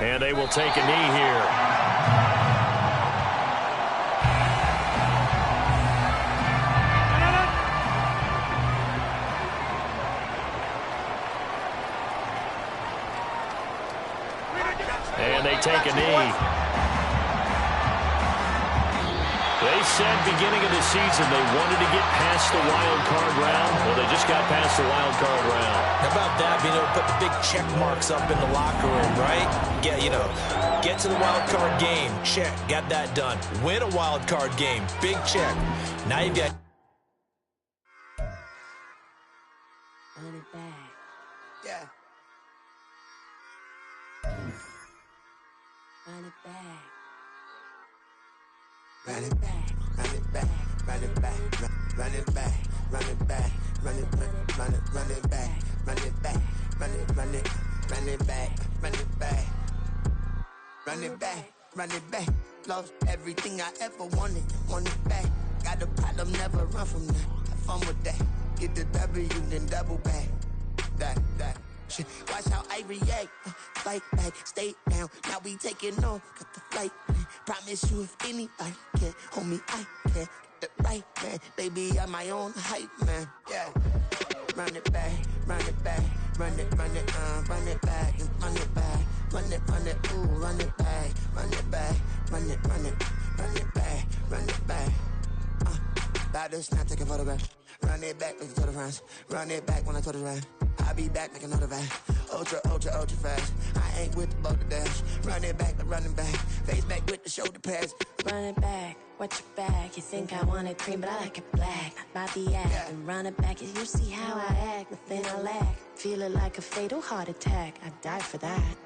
And they will take a knee here. And they take a knee. They said beginning of the season they wanted to get past the wild card round. Well, they just got past the wild card round. How about that, being able to put the big check marks up in the locker room, right? Get to the wild card game. Check. Got that done. Win a wild card game. Big check. Now you've got... Run it back. Yeah. Run it back. run it back, run it back, run it back, run it back, run it back, run it back, run it back, run it back, run it back, run it back, run it back, run it back. Lost everything I ever wanted it back. Got a problem, never run from that. Have fun with that. Get the W, then double back. That shit. Watch how I react. Fight back, stay down. Now we taking off. Got the flight plan. Promise you, if anybody can, homie, I can. Get the right man. Baby, I'm my own hype man. Yeah. Run it back, run it back, run it back, and run it back, run it, ooh, run it back, run it back, run it back, run it back. About to snap, take a photograph. Run it back, make it to the friends. Run it back when I told it right. I'll be back, make another van. Ultra fast. I ain't with the boat to dash. Run it back, running back. Face back with the shoulder pads. Run it back, watch your back. You think I want it cream, but I like it black. Not Bobby act. And run it back, you see how I act. Nothing I lack. Feel it like a fatal heart attack. I'd die for that.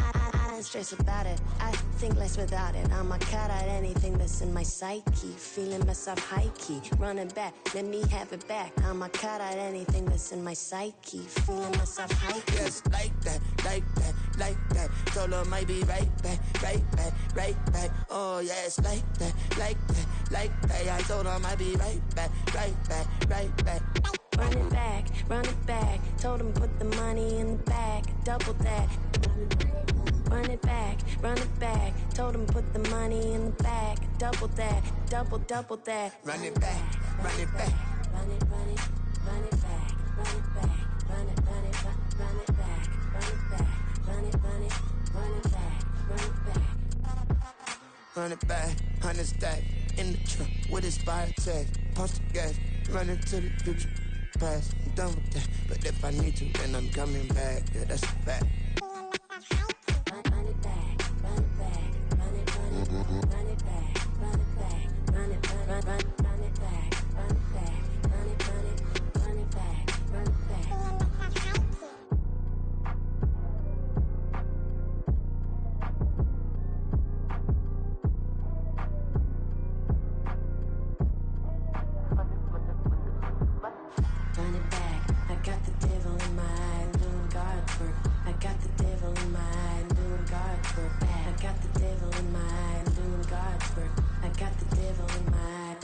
I don't stress about it. I think less without it. I'ma cut out anything that's in my psyche. Feeling myself high key. Running back, let me have it back. I'ma cut out anything that's in my psyche. Feeling myself high key. Yes, like that, like that, like that. Told her might be right back, right back, right back. Oh yes, like that, like that, like that. I told her might be right back, right back, right back. Run it back, run it back. Told him put the money in the bag. Double that. Run it back, run it back. Told him put the money in the bag. Double that, double that. Run it back, run it back. Run it, run it, run it back, run it back, run it, run it, run it back, run it back, run it, run it, run it back, run it back. Run it back, 100 stack in the truck with his fire tag. Punch the gas, run into the future. Past, I'm done with that. But if I need to, then I'm coming back. Yeah, that's a fact. Run it back, run it back, run it, run it, run it back, run it back, run it, run it back, run it back, run it, run it back, run it back. Run it back, I got the devil in my eye, doing guard work. I got the devil in my eye, doing guard work. I got the devil in my eye, doing guard work. I got the devil in my eye.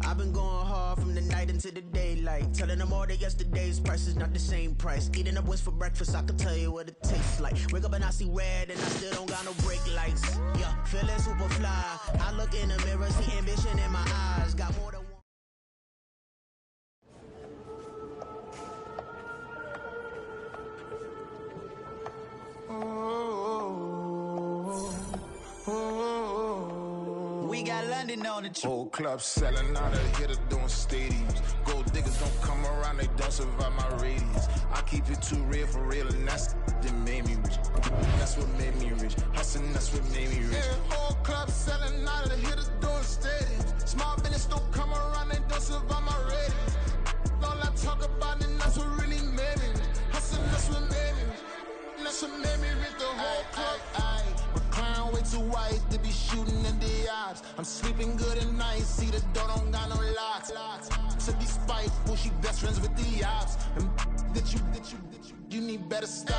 I've been going hard from the night into the daylight. Telling them all that yesterday's price is not the same price. Eating up wings for breakfast, I can tell you what it tastes like. Wake up and I see red and I still don't got no brake lights. Yeah, feeling super fly. I look in the mirror, see ambition in my eyes. Got more than one. We got London on the trip. Whole club selling out of hitter doing stadiums. Gold diggers don't come around, they don't survive my radius. I keep it too real for real, and that's that made me rich. That's what made me rich. Hustling, that's what made me rich. Yeah, whole club selling out of the hitters doing stadiums. Small business don't come around, they don't survive my radius. All I talk about, and that's what really made me rich. Hustling, that's what made me rich. That's what made me rich. The whole club. Crown way too white to be shooting in the odds. I'm sleeping good at night, see the door don't got no locks. To be spiteful, she best friends with the ops. And you need better stop.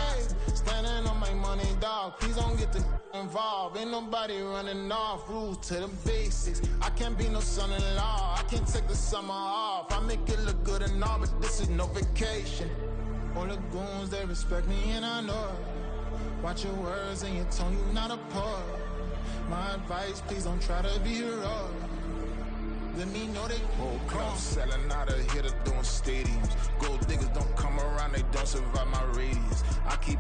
Standing on my money, dog. Please don't get the involved. Ain't nobody running off. Rules to the basics. I can't be no son-in-law. I can't take the summer off. I make it look good and all, but this is no vacation. All the goons, they respect me and I know it. Watch your words and your tone, you not a part. My advice, please don't try to be heroic. Let me know they whole club selling out of hitter doing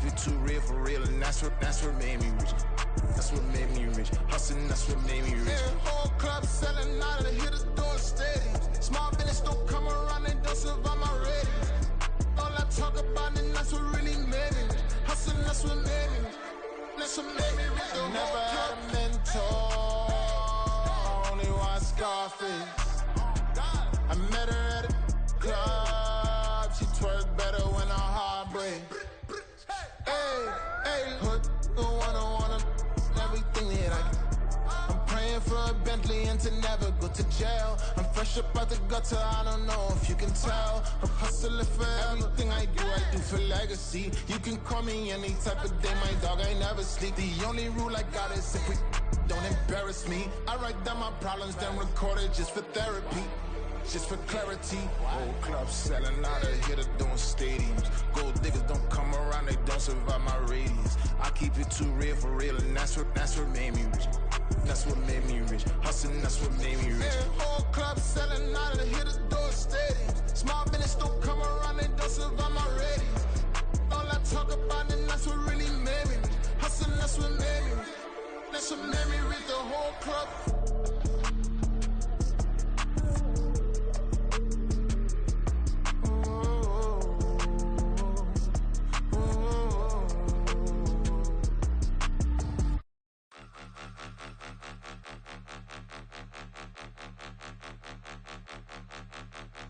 keep it too real for real, and that's what made me rich. That's what made me rich. Hustling, that's what made me rich. Yeah, whole club selling out of the hitters doing stadiums. Small business don't come around, they don't survive my ratings. All I talk about, and that's what really made me rich. Hustling, that's what made me rich. That's what made me rich. I never had a mentor, only one Scarface. I met her at a club, she twerk better when her heart breaks. Hey, hood, wanna everything that I can. I'm praying for a Bentley and to never go to jail. I'm fresh up out the gutter, I don't know if you can tell. I'm hustling for everything I do for legacy. You can call me any type of day, my dog, I never sleep. The only rule I got is if we don't embarrass me. I write down my problems, then record it just for therapy. Just for clarity, whole club selling out of hitter doing stadiums. Gold diggers don't come around, they don't survive my radius. I keep it too real for real, and that's what made me rich. That's what made me rich. Hustling, that's what made me rich. Yeah, whole club selling out of the hitter doing stadiums. Small business don't come around, they don't survive my radius. All I talk about, and that's what really made me rich. Hustling, that's what made me rich. That's what made me rich. The whole club.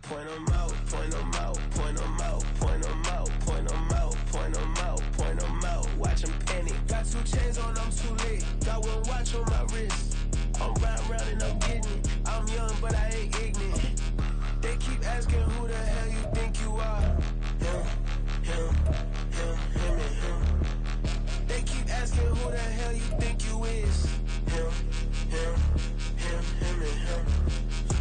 Point 'em out, point 'em out, point 'em out, point 'em out, point 'em out, point 'em out, point 'em out. Watch 'em panic. Got 2 chains on, I'm too late. Got 1 watch on my wrist. I'm round and I'm getting it. I'm young, but I ain't ignorant. They keep asking who the hell you think you are. Him, and him. They keep asking who the hell you think you is. Him, and him.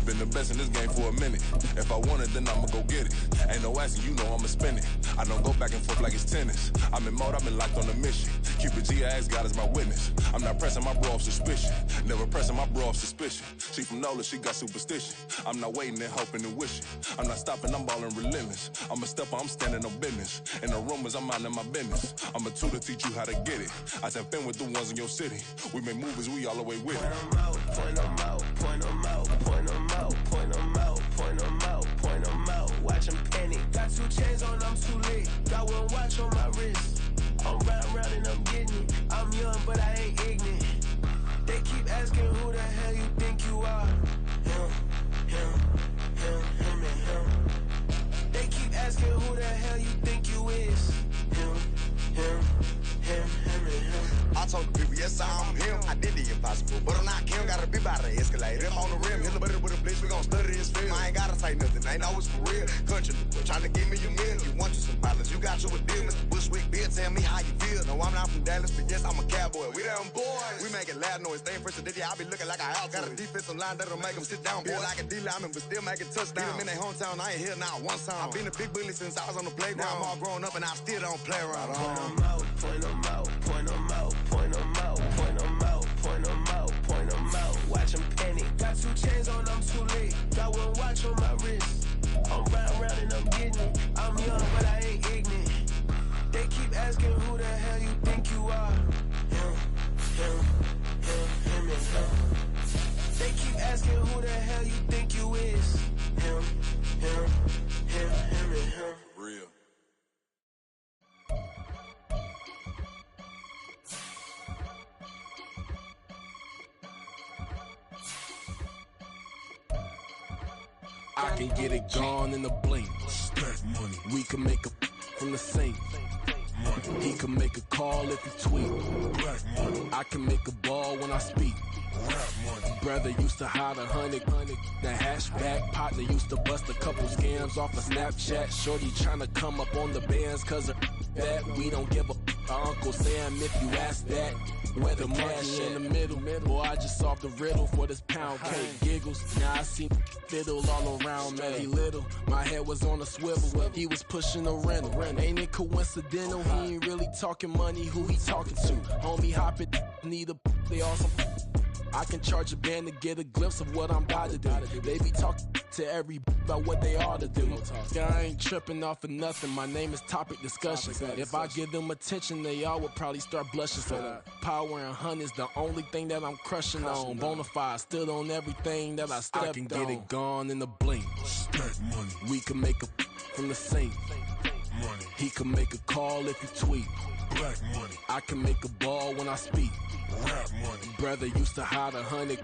Been the best in this game for a minute. If I want it, then I'ma go get it. Ain't no asking, you know I'ma spend it. I don't go back and forth like it's tennis. I'm in mode, I've been locked on a mission. Cupid G, I ask God as my witness. I'm not pressing my bro off suspicion. Never pressing my bro off suspicion. She from NOLA, she got superstition. I'm not waiting and hoping and wishing. I'm not stopping, I'm balling relentless. I'm a stepper, I'm standing on business. In the rumors, I'm minding my business. I'm a tutor, teach you how to get it. I tap in with the ones in your city. We make movies, we all the way with it. Point 'em out, point 'em out, point 'em out, point 'em out, point 'em out, point 'em out, point 'em out. Watch 'em panic. Got 2 chains on, I'm too late. Got 1 watch on my wrist. I'm round and I'm getting it. I'm young, but I ain't ignorant. They keep asking who the hell you think you are. Him, and him. They keep asking who the hell you think you is. Him, and him. I told the people, yes, I'm him. I did the impossible, but I'm not Kim. Gotta be by the escalator. If on the rim, hit the butter with a blitz, we gon' study this film. I ain't gotta say nothing, ain't always for real. Country, trying to give me your meal. You want you some problems, you got you a deal. Mr. Bushwick, Bill, tell me how you feel. No, I'm not from Dallas, but yes, I'm a cowboy. We them boys. We making loud noise. Stay fresh today, I be looking like a house. Got a defensive line that'll make them sit down. Feel like a D-lineman, but still making touchdowns. Beat them in their hometown, I ain't here now one time. I've been a big bully since I was on the playground. Now I'm all grown up and I still don't play around. Point 'em out, point 'em out, point 'em out, point 'em out, point 'em out, point 'em out, point 'em out. Watch 'em panic. Got 2 chains on, I'm too late. Got 1 watch on my wrist. I'm round and I'm getting it. I'm young, but I ain't ignorant. They keep asking who the hell you think you are. Him, and him. They keep asking who the hell you think you is. Him, and him. Real. I can get it gone in a blink. We can make a from the sink. He can make a call if he tweet. I can make a ball when I speak. Brother used to hide 100, the hashback partner used to bust a couple scams off of Snapchat. Shorty tryna come up on the bands cause of that. We don't give a Uncle Sam if you ask that. Where the cash in the middle. Boy, I just solved the riddle for this pound cake. Giggles, now I see fiddle all around me. He little, my head was on a swivel. He was pushing a rental. Ain't it coincidental? He ain't really talking money, who he talking to? Homie hop it, need a, they awesome. I can charge a band to get a glimpse of what I'm about to do. They be talking to every about what they ought to do. I ain't tripping off of nothing. My name is topic discussion. If I give them attention, they all would probably start blushing. So power and hunt is the only thing that I'm crushing on. Bonafide stood on everything that I stepped on. I can get it gone in a blink. We can make a from the sink. He can make a call if you tweet. I can make a ball when I speak. Brother used to hide 100,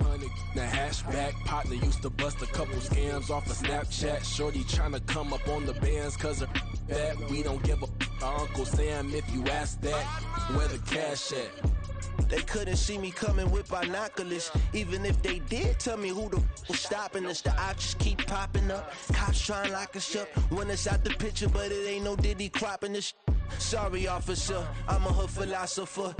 the hashback partner used to bust a couple scams off of Snapchat. Shorty tryna come up on the bands cause of that. We don't give a Uncle Sam if you ask that. Where the cash at? They couldn't see me coming with binoculars. Even if they did, tell me who the was stopping us. The options keep popping up. Cops trying to lock us up. When it's out the picture, but it ain't no Diddy cropping this. Sorry, officer, I'm a hood philosopher.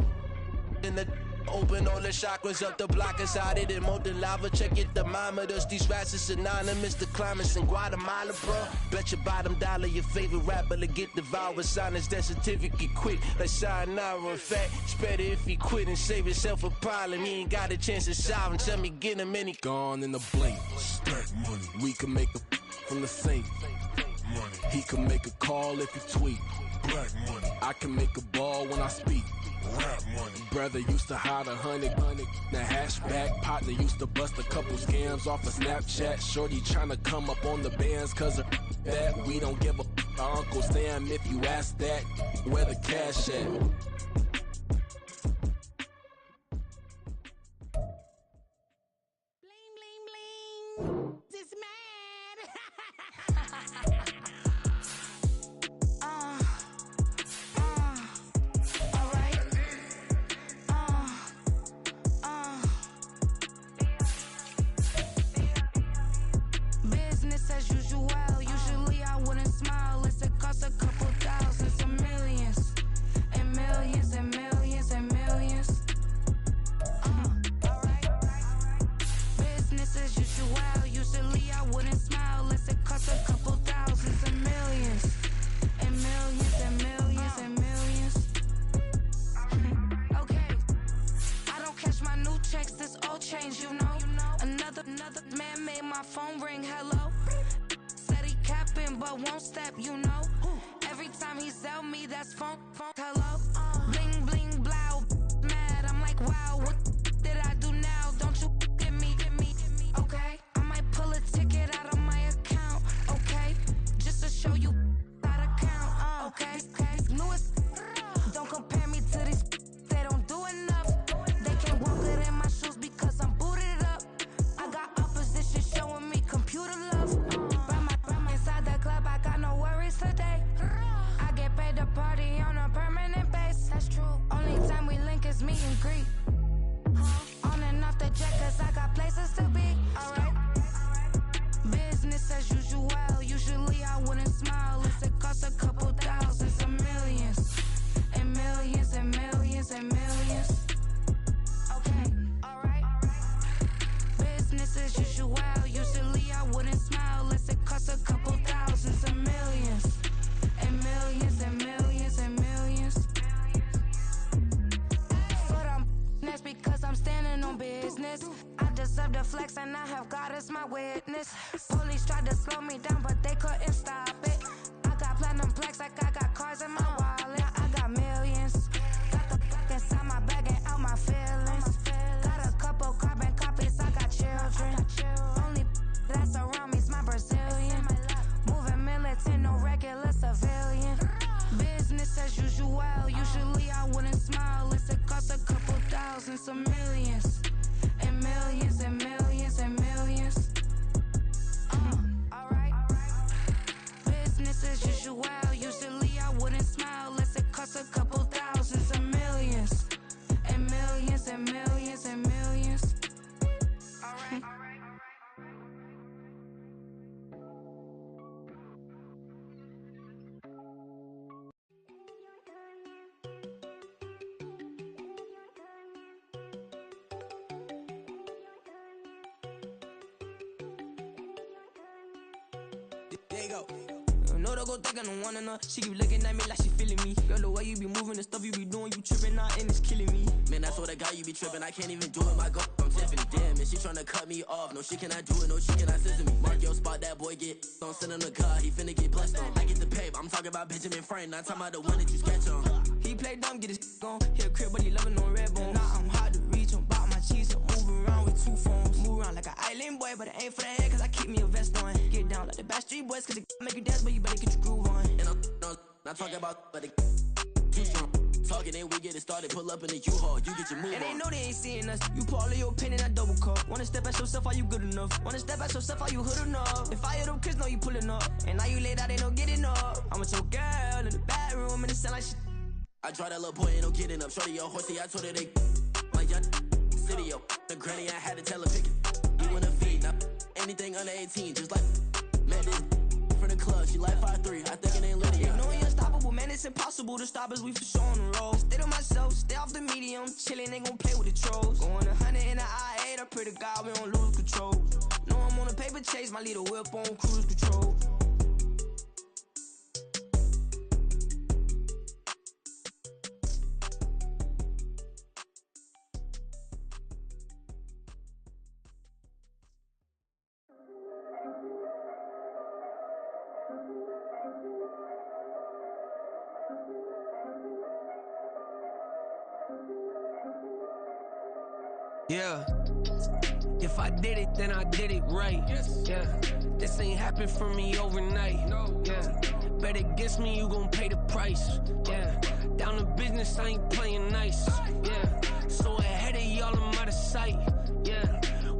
In the open all the chakras up the block inside it and molten lava. Check your thermometers. These rats is synonymous to climates in Guatemala, bro. Bet your bottom dollar your favorite rapper to get devoured. Sign his death certificate quick like sayonara. In fact, it's better if he quit and save himself a problem. He ain't got a chance to solve him. Tell me get him any gone in the blink. Stack money. We can make a from the sink. Money. He can make a call if you tweet. Black money. I can make a ball when I speak. Rap money. Brother used to hide 100, the hashback partner used to bust a couple scams off of Snapchat. Shorty tryna come up on the bands cause of that. We don't give a Uncle Sam if you ask that. Where the cash at? Bling, bling, bling. This mad. Business as usual. Usually I wouldn't smile. Unless it costs a couple thousand, some millions, and millions, and millions, and millions. Alright. Business as usual. Usually I wouldn't smile. Unless it costs a couple thousand, some millions, and millions, and millions, and millions. Okay. I don't cash my new checks. This old change, you know. Another man made my phone ring. Hello. Said he capping but won't step, you know. Every time he sell me, that's phone. Hello. Bling bling blow. Mad. I'm like, wow, what did I do now? Don't you get me? Okay. I might pull a ticket out of my account. Okay. Just to show you how to count. Okay. Newest. Don't compare me to these. They don't do enough. They can't walk it in my shoes because I'm booted up. I got opposition showing me computer love. From inside the club, I got no worries today. I get paid to party on a permanent base. That's true. Only time we link is meet and greet. On and off the jet, cause I got places to be. Alright. Business as usual. Usually I wouldn't smile unless it costs a couple thousand, some millions, and millions, and millions, and millions. Okay, alright. Business as usual. Usually I wouldn't smile unless it costs a couple thousand, some millions, and millions, and millions, and millions. But that's because I'm standing on business. I deserve the flex and I have God as my witness. Police tried to slow me down but they couldn't stop it. I got platinum plaques like I got cars in my wallet. I got millions. Got the fuck inside my bag and out my feelings. Got a couple carbon copies, I got children. Only that's around me's my Brazilian. Moving militant, no regular civilian. Business as usual. Usually I wouldn't smile unless it costs a couple thousand, some millions, and millions, and millions, and millions. Alright. Business as usual. Usually I wouldn't smile unless it costs a couple thousand, some millions, and millions, and millions, and millions. Alright. There you go. No, don't go think I don't want enough. She keep looking at me like she feeling me. Girl, the way you be moving, the stuff you be doing, you tripping out and it's killing me. Man, that's what I got, you be tripping. I can't even do it, my girl from Tiffany. Damn, and she tryna cut me off. No, she cannot do it, no, she cannot scissor me. Mark your spot, that boy get don't sit in the car, he finna get blessed on. I get the paper, I'm talking about Benjamin Franklin, not talking about the one that you sketch on. He play dumb, get his gone. Hit a crib, but he loving on red bone. Now I'm hard to reach, I'm bout my cheese, I'm moving around with 2 phones. Move around like an island boy, but it ain't for the head, cause I keep me a vest on. Get down like the Backstreet Boys, cause it make you dance, but you better get your groove on. And I'm not talking about, but it too strong. Talking, then we get it started, pull up in the U-Haul, you get your move and on. they know they ain't seeing us. You pour all of your pen in that double cup. Wanna step at yourself, are you good enough? Wanna step at yourself, are you hood enough? If I hear them kids, know you pulling up. And now you laid out, they don't get enough. I'm with your girl in the bedroom, and it sound like shit. I draw that little boy, ain't no getting up. Shorty, your horsey, I told her they my young city, yo. The granny, I had to tell her pick it. You wanna feed, now anything under 18, just like met this from the club. She like 5'3", I think it ain't Lydia. You know we unstoppable, man, it's impossible to stop us, we for sure on the road. Stay to myself, stay off the medium, chillin', ain't gon' play with the trolls. Going 100 in the I-8, I pray to God we don't lose control. Know I'm on a paper chase, my little whip on cruise control. Yeah. If I did it, then I did it right. Yeah. This ain't happened for me overnight. Yeah. Bet against me, you gon' pay the price. Yeah. Down to business, I ain't playing nice. Yeah. So ahead of y'all, I'm out of sight. Yeah.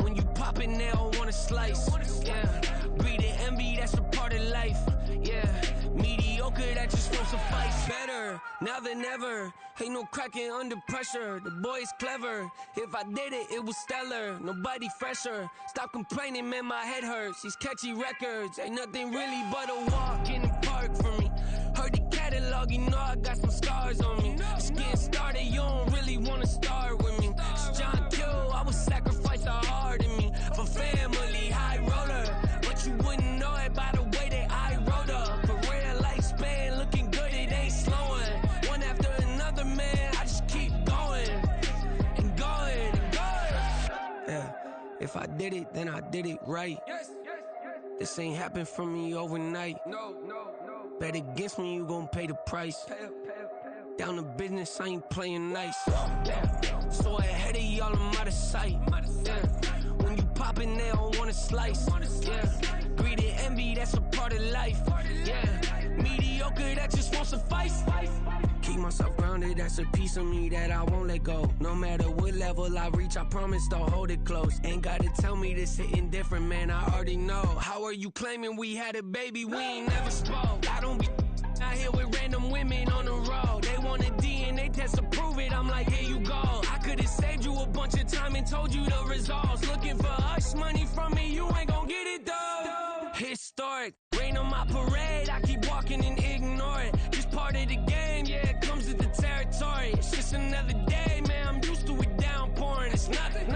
When you pop it, they don't wanna slice. Yeah. Greed and envy, that's a part of life. Yeah. Mediocre, that just won't suffice. Better now than ever. Ain't no cracking under pressure. The boy's clever. If I did it, it was stellar. Nobody fresher. Stop complaining, man, my head hurts. These catchy records ain't nothing really but a walk in the park for me. Heard the catalog, you know I got some scars on me. Just getting started, you don't really wanna start with me. It's John Kill, I would sacrifice a heart in me for family, high roller. But you wouldn't know it by the way that I wrote up. For real lifespan, looking good, it ain't slowing. One after another, man, I just keep going and going and going. Yeah, if I did it, then I did it right. This ain't happened for me overnight. No. Bet against me, you gon' pay the price. Down to business, I ain't playing nice. Yeah. So ahead of y'all, I'm out of sight. Yeah. When you poppin', they don't wanna slice. Yeah. Greed and envy, that's a part of life. Yeah. Mediocre, that just won't suffice. Keep myself grounded, that's a piece of me that I won't let go. No matter what level I reach, I promise to hold it close. Ain't gotta tell me this hitting different, man, I already know. How are you claiming we had a baby, we ain't never spoke? I don't be out here with random women on the road. They want a DNA test to prove it, I'm like, here you go. I could've saved you a bunch of time and told you the results. Looking for hush money from me, you ain't gon' get it though. Historic, rain on my parade, I keep walking and ignore it. Just part of the game, yeah, it comes with the territory. It's just another day, man, I'm used to it downpouring. It's nothing.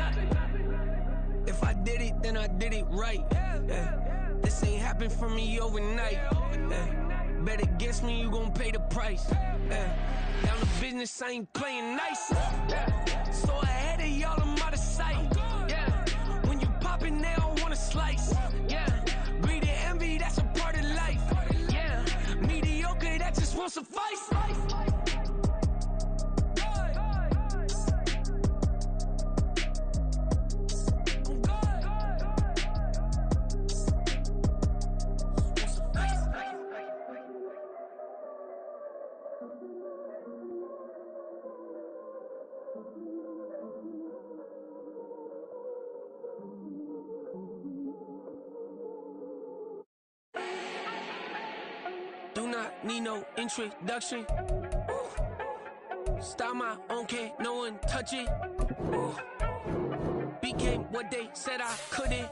If I did it, then I did it right. Yeah. This ain't happened for me overnight. Yeah. Bet against me, you gon' pay the price. Yeah. Down to business, I ain't playing nice. Yeah. So ahead of y'all, I'm out of sight. Yeah. When you poppin', they don't wanna slice. Yeah. Greed and envy, that's a part of life. Yeah. Mediocre, that just won't suffice. Do not need no introduction. Start my own, can't no one touch it. Became what they said I couldn't.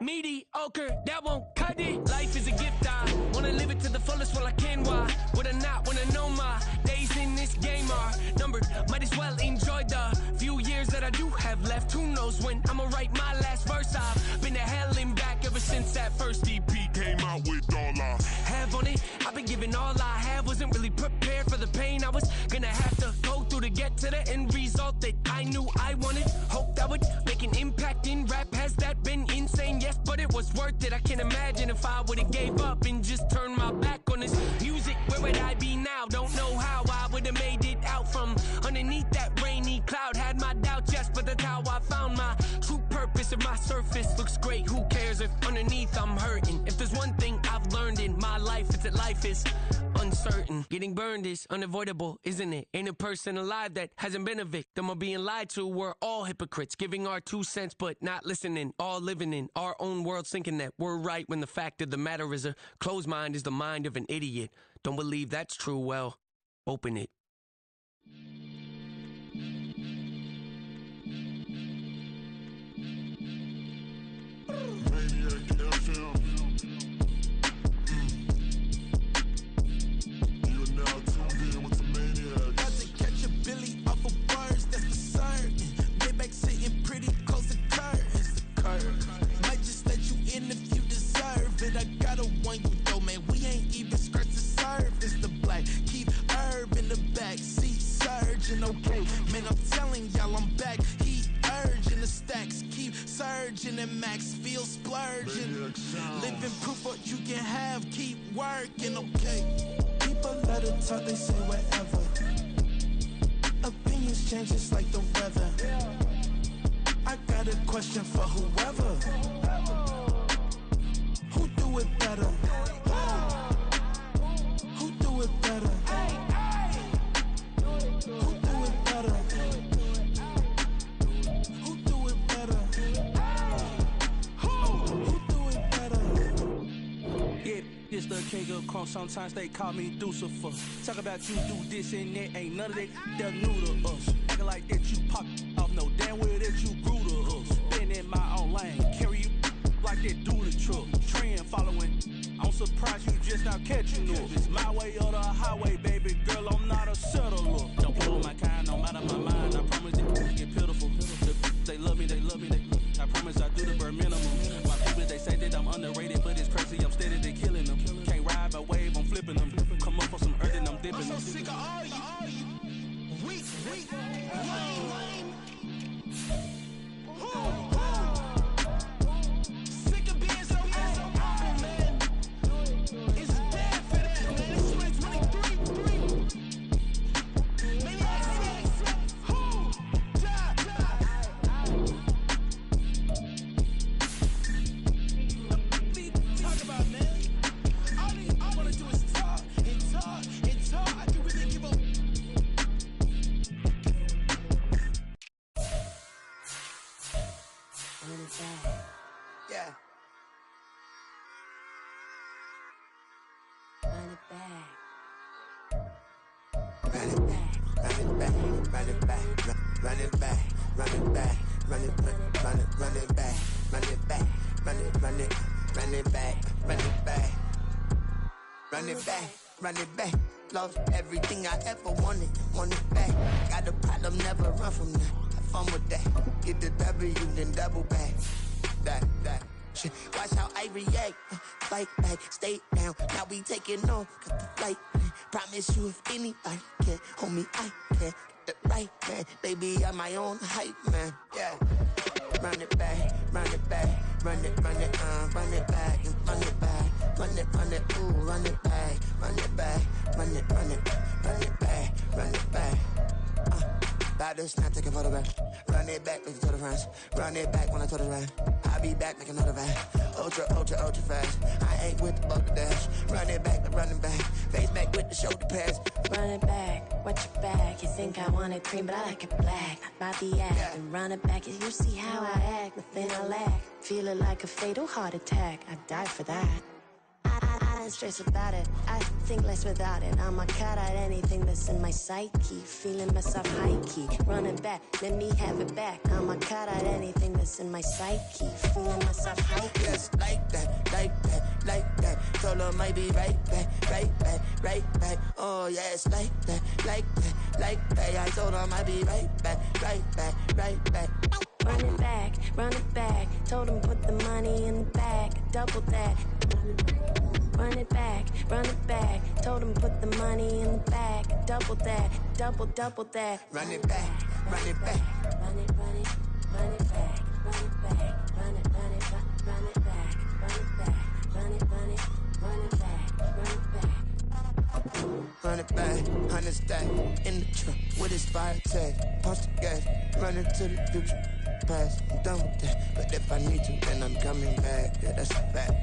Mediocre, that won't cut it. Life is a gift, I wanna live it to the fullest while I can. Why would I not wanna know my days in this game are numbered? Might as well enjoy the few years that I do have left. Who knows when I'ma write my last verse? I've been to hell and back ever since that first EP came out. wasn't really prepared for the pain I was gonna have to go through to get to the end result that I knew I wanted. Hoped I would make an impact in rap. Has that been insane? Yes, but it was worth it. I can't imagine if I would've gave up and just turned my back on this music. Where would I be now? Don't know how I would've made it out from underneath that rainy cloud. Had my doubts, yes, but that's how I found my true purpose. If my surface looks great, who cares if underneath I'm hurting? If there's one thing I've learned in my life, it's that life is uncertain. Getting burned is unavoidable, isn't it? Ain't a person alive that hasn't been a victim of being lied to. We're all hypocrites, giving our 2 cents but not listening. All living in our own world, thinking that we're right when the fact of the matter is a closed mind is the mind of an idiot. Don't believe that's true? Well, open it. I gotta warn you though, man, we ain't even scratched the surface. The black, keep herb in the back seat, surging, okay. Man, I'm telling y'all I'm back. He urging the stacks, keep surging and max feel splurging. Living proof what you can have, keep working, okay. People let it talk, they say whatever. Opinions change just like the weather. I got a question for whoever. Who do it better? Who do it better? Who do it better? Who do it better? Who do it better? Yeah, it's the king of crunk. Sometimes they call me Lucifer. Talk about you do this and that. Ain't none of that they're new to us. Acting like that you pop off. No damn well that you grew to us. Been in my own lane. Carry you like that do the truck. Trend following. I'm surprised you just now catching up. It's my way or the highway, baby girl. I'm not a settler. Don't pull my kind, no matter my mind. I promise it get pitiful. They love me, they love me, they. I promise I do the bare minimum. My people they say that I'm underrated, but it's crazy. I'm steady, they killing them. Can't ride my wave, I'm flipping them. Come up for some earth and I'm dipping them. I'm so sick of all you. Weak, lame. Yeah. Run it back. Run it back, run it back, run it back, run it back, run it back, run it back, run it back, run it back, run it back, run it back, run it back, run it back. Lost everything I ever wanted it back. Got a problem, never run from that. Have fun with that. Get the W, then double back. That shit. Watch how I react. Fight back, stay down. Now we taking on, got the flight. Promise you if anybody can, homie, I can. Get the right man, baby, I'm my own hype man. Yeah. Run it back, run it back, run it back, and run it back, run it, ooh, run it back, run it back, run it back, run it back. About to snap, take a photograph. Run it back, make it to the friends. Run it back when I told it right. I'll be back, make another van. Ultra fast. I ain't with the bucket dash. Run it back, but running back. Face back with the shoulder pads. Run it back, watch your back. You think I want it cream, but I like it black. About the act and run it back. You see how I act, nothing I lack. Feeling like a fatal heart attack. I die for that. I don't stress about it. I think less without it. I'ma cut out anything that's in my psyche. Feeling myself high key. Run it back, let me have it back. I'ma cut out anything that's in my psyche. Feeling myself high key. Yes, like that. Told her might be right back. Oh yes, like that. I told her might be right back. Run it back. Told him put the money in the bag. Double that. Run it back, run it back. Told him put the money in the bag. Double that, double that. Run it back, run it back. Run it, run it, run it back, run it back, run it, run it, run it back, run it back, run it, run it, run it back, run it back. Run it back, 100 stack in the trunk with his fire tag. Punch the gas, run into the future past. I'm done with that, but if I need to, then I'm coming back. Yeah, that's a fact.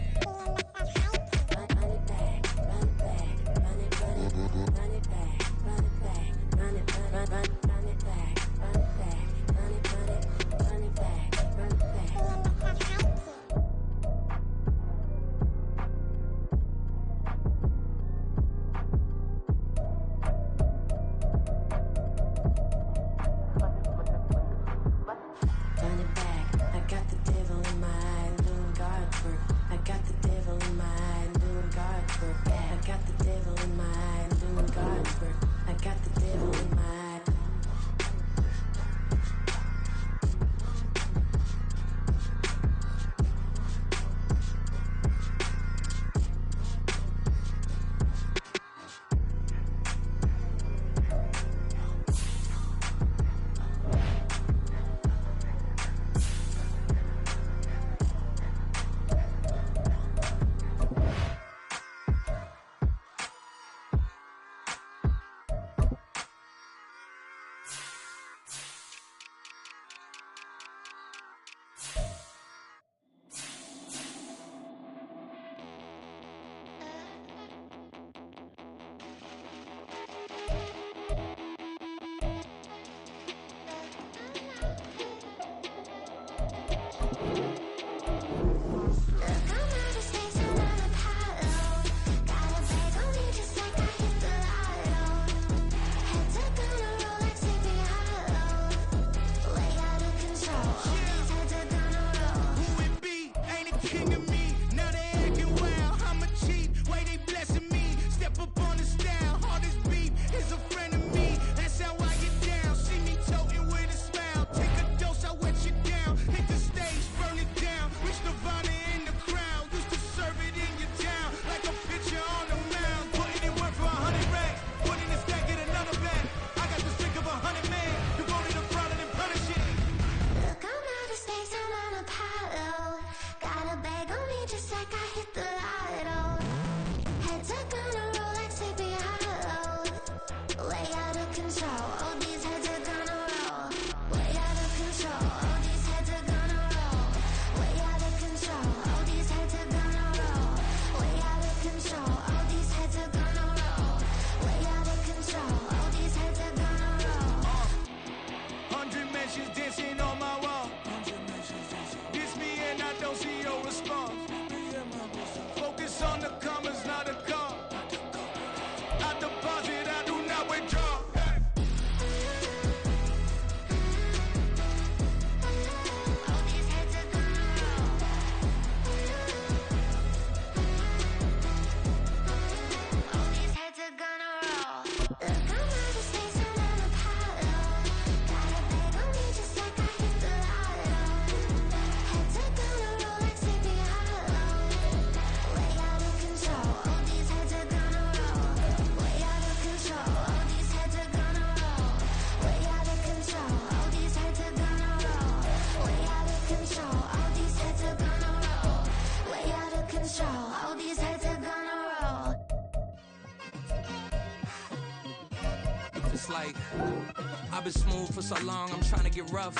Like, I've been smooth for so long, I'm trying to get rough.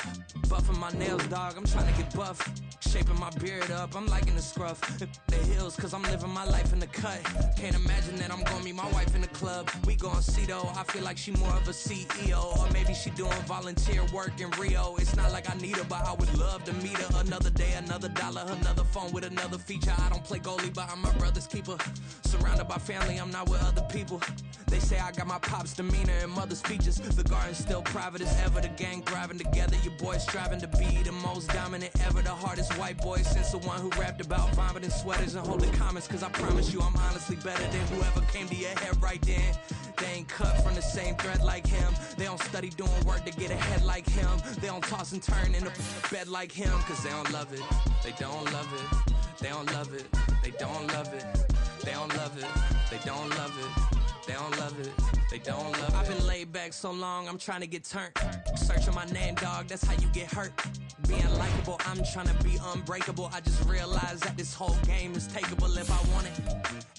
Buffing my nails, dog, I'm trying to get buff. Shaping my beard up, I'm liking the scruff. The hills, cause I'm living my life in the cut. Can't imagine that I'm gonna meet my wife in the club. We gon' see though, I feel like she more of a CEO. Or maybe she doing volunteer work in Rio. It's not like I need her, but I would love to meet her. Another day, another dollar, another phone with another feature. I don't play goalie, but I'm my brother's keeper. Surrounded by family, I'm not with other people. They say I got my pop's demeanor and mother's features. The garden's still private as ever. The gang thriving together. Your boys striving to be the most dominant ever. The hardest white boy since the one who rapped about vomiting sweaters and holding comments. Cause I promise you I'm honestly better than whoever came to your head right then. They ain't cut from the same thread like him. They don't study doing work to get ahead like him. They don't toss and turn in the bed like him. Cause they don't love it. They don't love it. They don't love it. They don't love it. They don't love it. They don't love it. They don't love it. They don't love it. I've been laid back so long, I'm trying to get turned. Searching my name, dog, that's how you get hurt. Being likable, I'm trying to be unbreakable. I just realized that this whole game is takeable if I want it.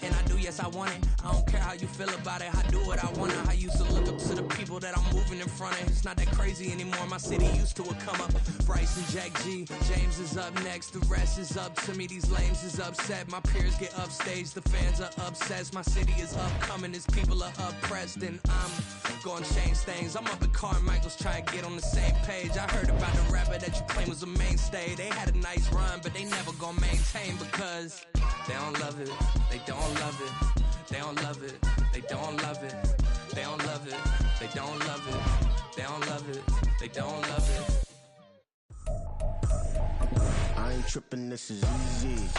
And I do, yes, I want it. I don't care how you feel about it. I do what I want. I used to look up to the people that I'm moving in front of. It's not that crazy anymore. My city used to a come up. Bryce and Jack G. James is up next. The rest is up to me. These lames is upset. My peers get upstage. The fans are obsessed. My city is upcoming. These people are oppressed. And I'm gonna change things. I'm up at Carmichael's trying to get on the same page. I heard about the rapper that you claim was a mainstay. They had a nice run, but they never gonna maintain because they don't love it. They don't love it. They don't love it. They don't love it. They don't love it. They don't love it. They don't love it. They don't love it. I ain't tripping, this is easy.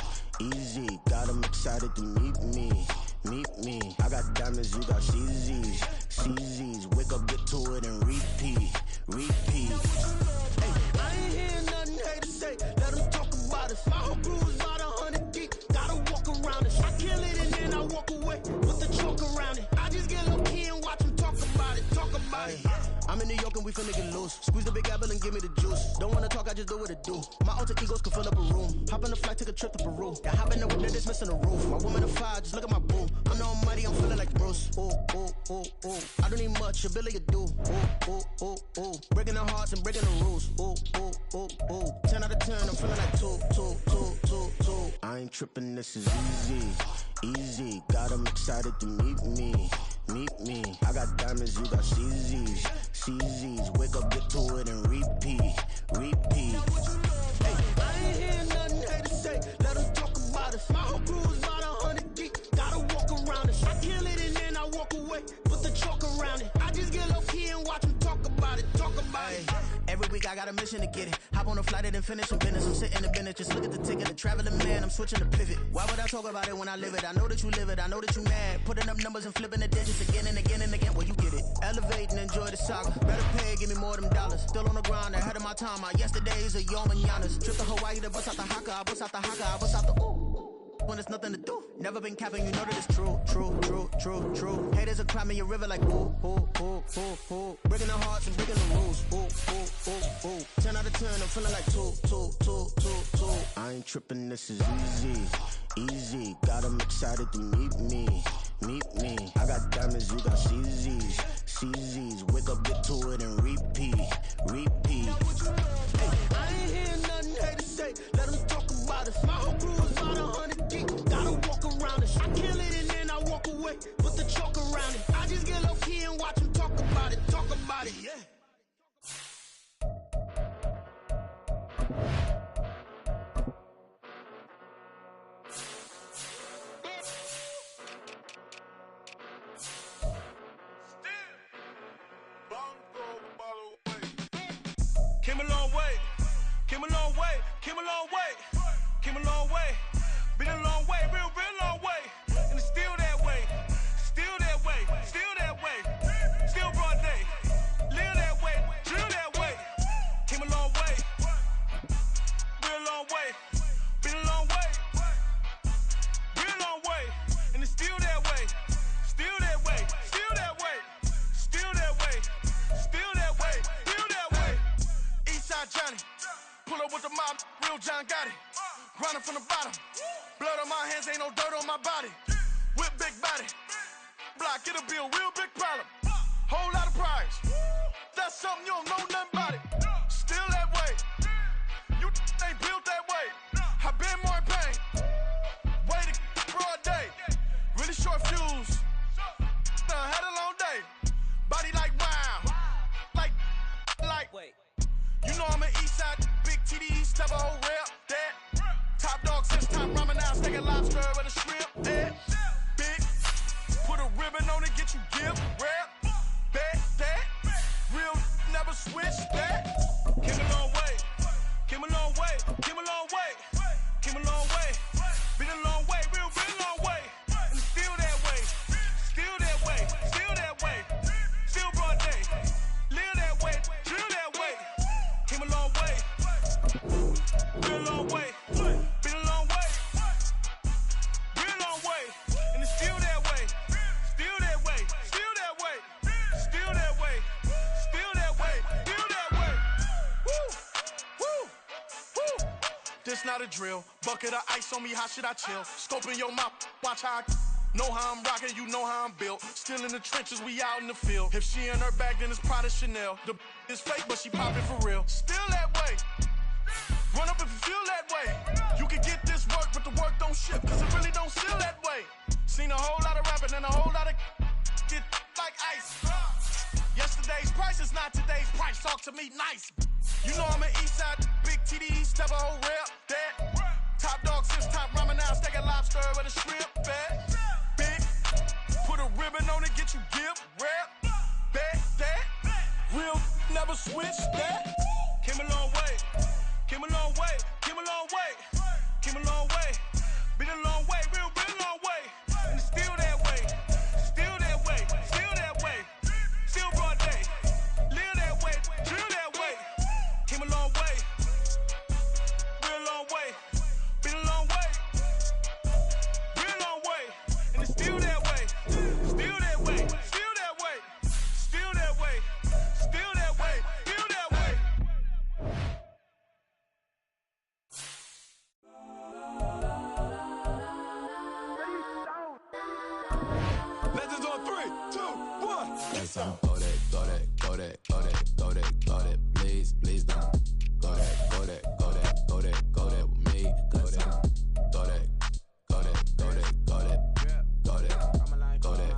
Easy, got 'em excited to meet me. Meet me. I got diamonds, you got CZs. CZs, wake up, get to it, and repeat. Repeat. Hey, I ain't hearing nothing hate to say. Let them talk about us. My whole crew is about 100 deep. Gotta walk around us. I kill it and then I walk away with the chalk around it. I just get low key and watch them talk about it. Talk about it. I'm in New York and we finna get loose. Squeeze the big apple and give me the juice. Don't wanna talk, I just do what it do. My alter egos can fill up a room. Hop on the flight, take a trip to Peru. Got hop in the window, that's missing the roof. My woman of fire, just look at my boo. I'm no money, I'm feeling like Bruce. Ooh, ooh, ooh, ooh. I don't need much, ability to do. Ooh, ooh, ooh, ooh. Breaking the hearts and breaking the rules. Ooh, ooh, ooh, ooh. 10 out of 10, I'm feeling like 2, 2, 2, 2, 2. I ain't tripping, this is easy. Easy, got 'em excited to meet me. Meet me. I got diamonds, you got CZs. CZs, wake up, get to it, and repeat. Repeat. Hey, I ain't hearing nothing hate to say. Let them talk about us. My whole crew is about 100 deep. Gotta walk around us. I kill it and then I walk away with the chalk around it. I just get low key and watch them talk about it. Talk about it. Every week I got a mission to get it. Hop on a flight and then finish some business. I'm sitting in the business, just look at the ticket. A traveling man, I'm switching the pivot. Why would I talk about it when I live it? I know that you live it, I know that you mad. Putting up numbers and flipping the digits again and again and again. Well, you get it. Elevate and enjoy the saga. Better pay, give me more than dollars. Still on the grind, ahead of my time. My yesterdays are your mananas. Trip to Hawaii to bust out the haka. I bust out the haka, I bust out the ooh. When there's nothing to do. Never been capping, you know that it's true, true, true, true, true. Haters are climbing your river like ooh, ooh, ooh, ooh, ooh. Breaking the hearts and breaking the rules. Ooh, ooh, ooh, ooh. 10 out of 10, I'm feeling like 2, 2, 2, 2, 2. I ain't tripping, this is easy. Easy, got 'em excited to meet me. Meet me. I got diamonds, you got CZs. CZs, wake up, get to it, and repeat. Repeat. Hey, I ain't hearing nothing hate to say. Let them talk about us. My whole crew is about 100 deep. Gotta walk around us. I kill it and then I walk away with the chalk around it. I just get low key and watch them talk about it. Talk about it, yeah. Came a long way, came a long way, came a long way, came a long way, been a long way, real long way, and it's still that way, still that way, still that way, still broad day, live that way, drill that way, came a long way, real long way, been a long way, real long way, and it's still that way, still that way, still that way, still that way, still that way, still that way. Eastside Johnny, pull up with the mob, real John Gotti. Grinding from the bottom, blood on my hands, ain't no dirt on my body. Whip big body, block, it'll be a real big problem. Whole lot of prize, that's something you don't know nothing about it. Still that way, you ain't built that way. I been more in pain, way to broad day. Really short fuse, had a long day. Body like wow, like. Wait. You know I'm an Eastside, big TDs, type of whole rep, that. Top dog since time ramen now, steak and lobster with a shrimp, that. Big, put a ribbon on it, get you gift, rap, that. Real never switch, that. this not a drill. Bucket of ice on me, how should I chill? Scoping your mouth, watch how I know how I'm rocking, you know how I'm built. Still in the trenches, we out in the field. If she in her bag, then it's Prada Chanel. The is fake, but she poppin' for real. Still that way. Run up if you feel that way. You can get this work, but the work don't ship, cause it really don't feel that way. Seen a whole lot of rapping and a whole lot of get like ice. Yesterday's price is not today's price. Talk to me nice. You know I'm an Eastside big TD, step a whole rep. That top dog since top ramen now, steak and lobster with a shrimp. Fat, big, put a ribbon on it, get you give, rep. That, real never switch that. Came a long way, came a long way, came a long way, came a long way. Been a long way, real long way. And it's still that way, still that way, still that way. Still broad day, live that way, drill that way. Came a long way, real long way. Been a long way, real long way. And it's still that way, still that way, still that way, still that way, still that way, still that way. Legends on 3, 2, 1. Yes, I'm go that, go that, go that, go that, go that, go that. Please, please don't go that, go that, go that, go that, go that with me. Go that, go that, go that, go that, go that, go that, go that.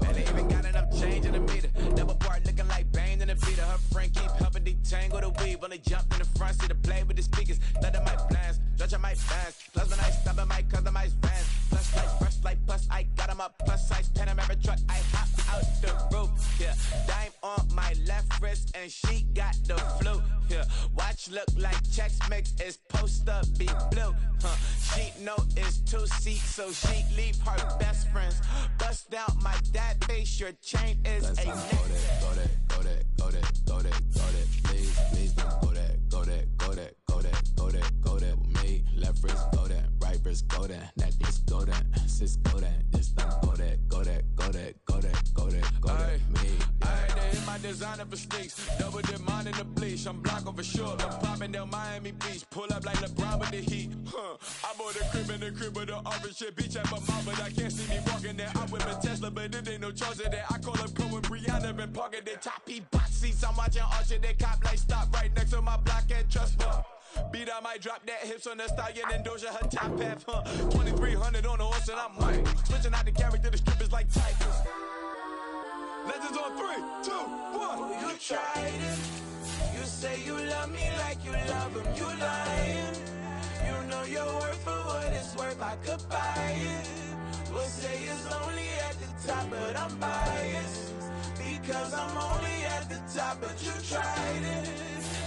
Man, they even got enough change in the meter. Double part looking like Bane in the beater. Her friend keep helping detangle the weave. Only jumped in the front seat to play with the speakers. Thunder my plans, stretching my fans. Plus when I stop at my customize vans. Plus like fresh like plus I got them up. Plus size Panamera truck. I hop out the roof. Yeah, dime on my left wrist and she got the flu. Yeah, watch look like checks mix is post up be blue. She know it's 2 seats, so she leave her best friends. Bust down my dad base, your chain is a neck. Go that, go that, go that, go that, go that. Please, please don't go that, go that, go that, go that, go that, go that with me. Left wrist go that, right wrist go that, necklace go that, sis go that, this don't go that, go that, go that, go that, go that, go that, me. I had to hit my designer for sneaks, double dip mine in the bleach. I'm blocking for sure. I'm popping down Miami Beach, pull up like LeBron with the heat. I bought a crib in the crib with the orange shit. Beach at my mouth, but I can't see me walking there. I whip a Tesla, but it ain't no charge of that. I call up Cohen, Brianna, been parking the top P bot seats. I'm watching Archer, they cop like stop right next to my block and trust fund. Beat I might drop that hips on the stallion and Doja her top half. 2300 on the horse and I'm Mike. Switching out the character, the strippers like Tigers. Legends on 3, 2, 1. Oh, you tried it. You say you love me like you love him. You lying. You know your worth for what it's worth. I could buy it. We'll say it's only at the top, but I'm biased. Because I'm only at the top, but you tried it.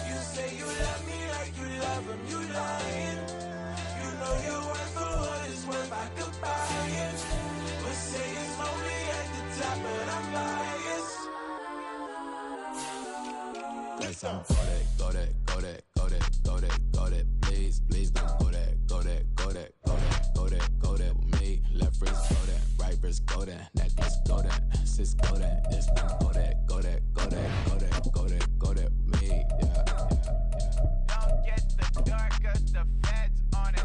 You say you love me like you love him. You lying. You know your worth for what it's worth. I could buy it. We'll say it's only at the top, but I'm biased. Yes, I'm go that, go that, go that, go that, go that, go that. Please, please don't go that, go that, go that, go that, go that, go that with me. Left wrist go that, right wrist go that, necklace go that, sis go that, this don't go that, go that, go that, go that, go that, go that with me. Yeah. Don't get the dark, cause the feds on it.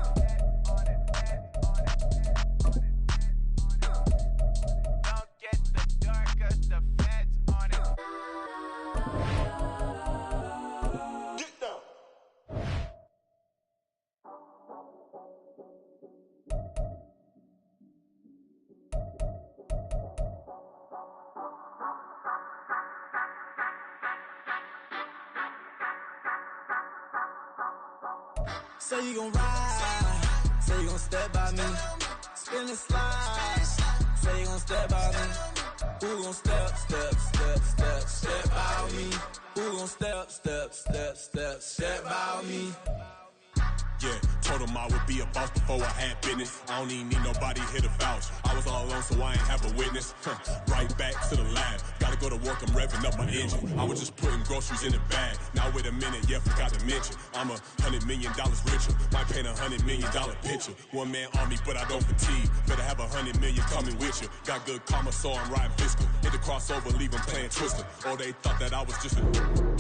Don't get the dark, cause the feds on it. Get down. Say you gon' ride, say you gon' step by me, spin and slide, say you gon' step by me, who gon' step by me, who gon' step by me. Yeah, Told him I would be a boss before I had business. I don't even need nobody here to vouch. I was all alone, so I ain't have a witness. Right back to the lab. Gotta go to work, I'm revving up my engine. I was just putting groceries in the bag. Now wait a minute, yeah, forgot to mention. I'm $100 million richer. Might paint $100 million picture. One man army, but I don't fatigue. Better have $100 million coming with you. Got good karma, so I'm riding fiscal. Hit the crossover, leave them playing Twister. Or they thought that I was just a...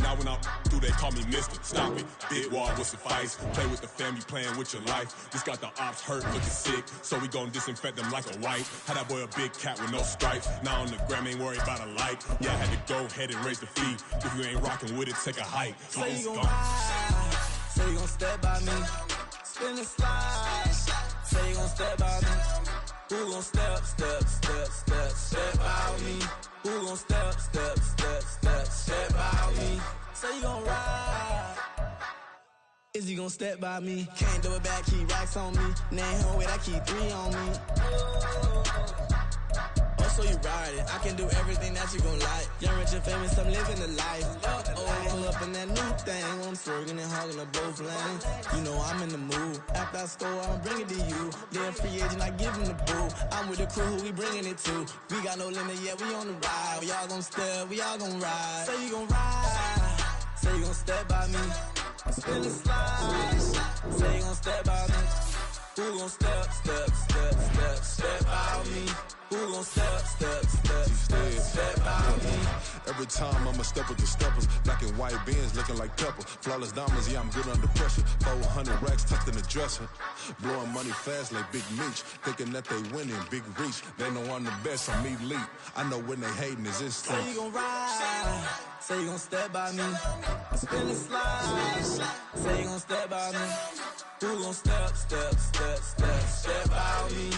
Now when I'm through, they call me Mister. Stop it. Big wall will suffice. Play with the family, playing with your life. Just got the ops hurt, looking sick. So we gon' disinfect them like a wipe. Had that boy a big cat with no stripes. Now on the gram, ain't worried about a like. Yeah, I had to go ahead and raise the fee. If you ain't rocking with it, take a hike. Say you gon' ride. Say you gon' step by me. Spin and slide. Say you gon' step by me. Who gon' step by me? Who gon' step by me? Say you gon' ride. Is he gon' step by me? Can't do it back, keep racks on me. Name him with, I keep 3 on me. Oh, so you ride it. I can do everything that you gon' like. Young, rich, and famous, I'm living the life. Pull up in that new thing. I'm swerving and hogging up both lanes. You know I'm in the mood. After I score, I'ma bring it to you. They're a free agent, I give him the boo. I'm with the crew, who we bringing it to. We got no limit, yeah, we on the ride. We all gon' step, we all gon' ride. Say you gon' ride. Say you gon' step by me. Spin and slide. Say you gon' step by me. Who gon' step by me? Who gon' step by me? Every time I'ma step with the steppers. Black and white beans looking like pepper. Flawless diamonds, yeah, I'm good under pressure. 400 racks tucked in the dresser. Blowing money fast like Big Meech. Thinking that they winning, big reach. They know I'm the best, I'm elite. I know when they hating is instinct. Say you gon' ride. Say you gon' step by me. Spin and slide. Say you gon' step by me. Who gon' step by me?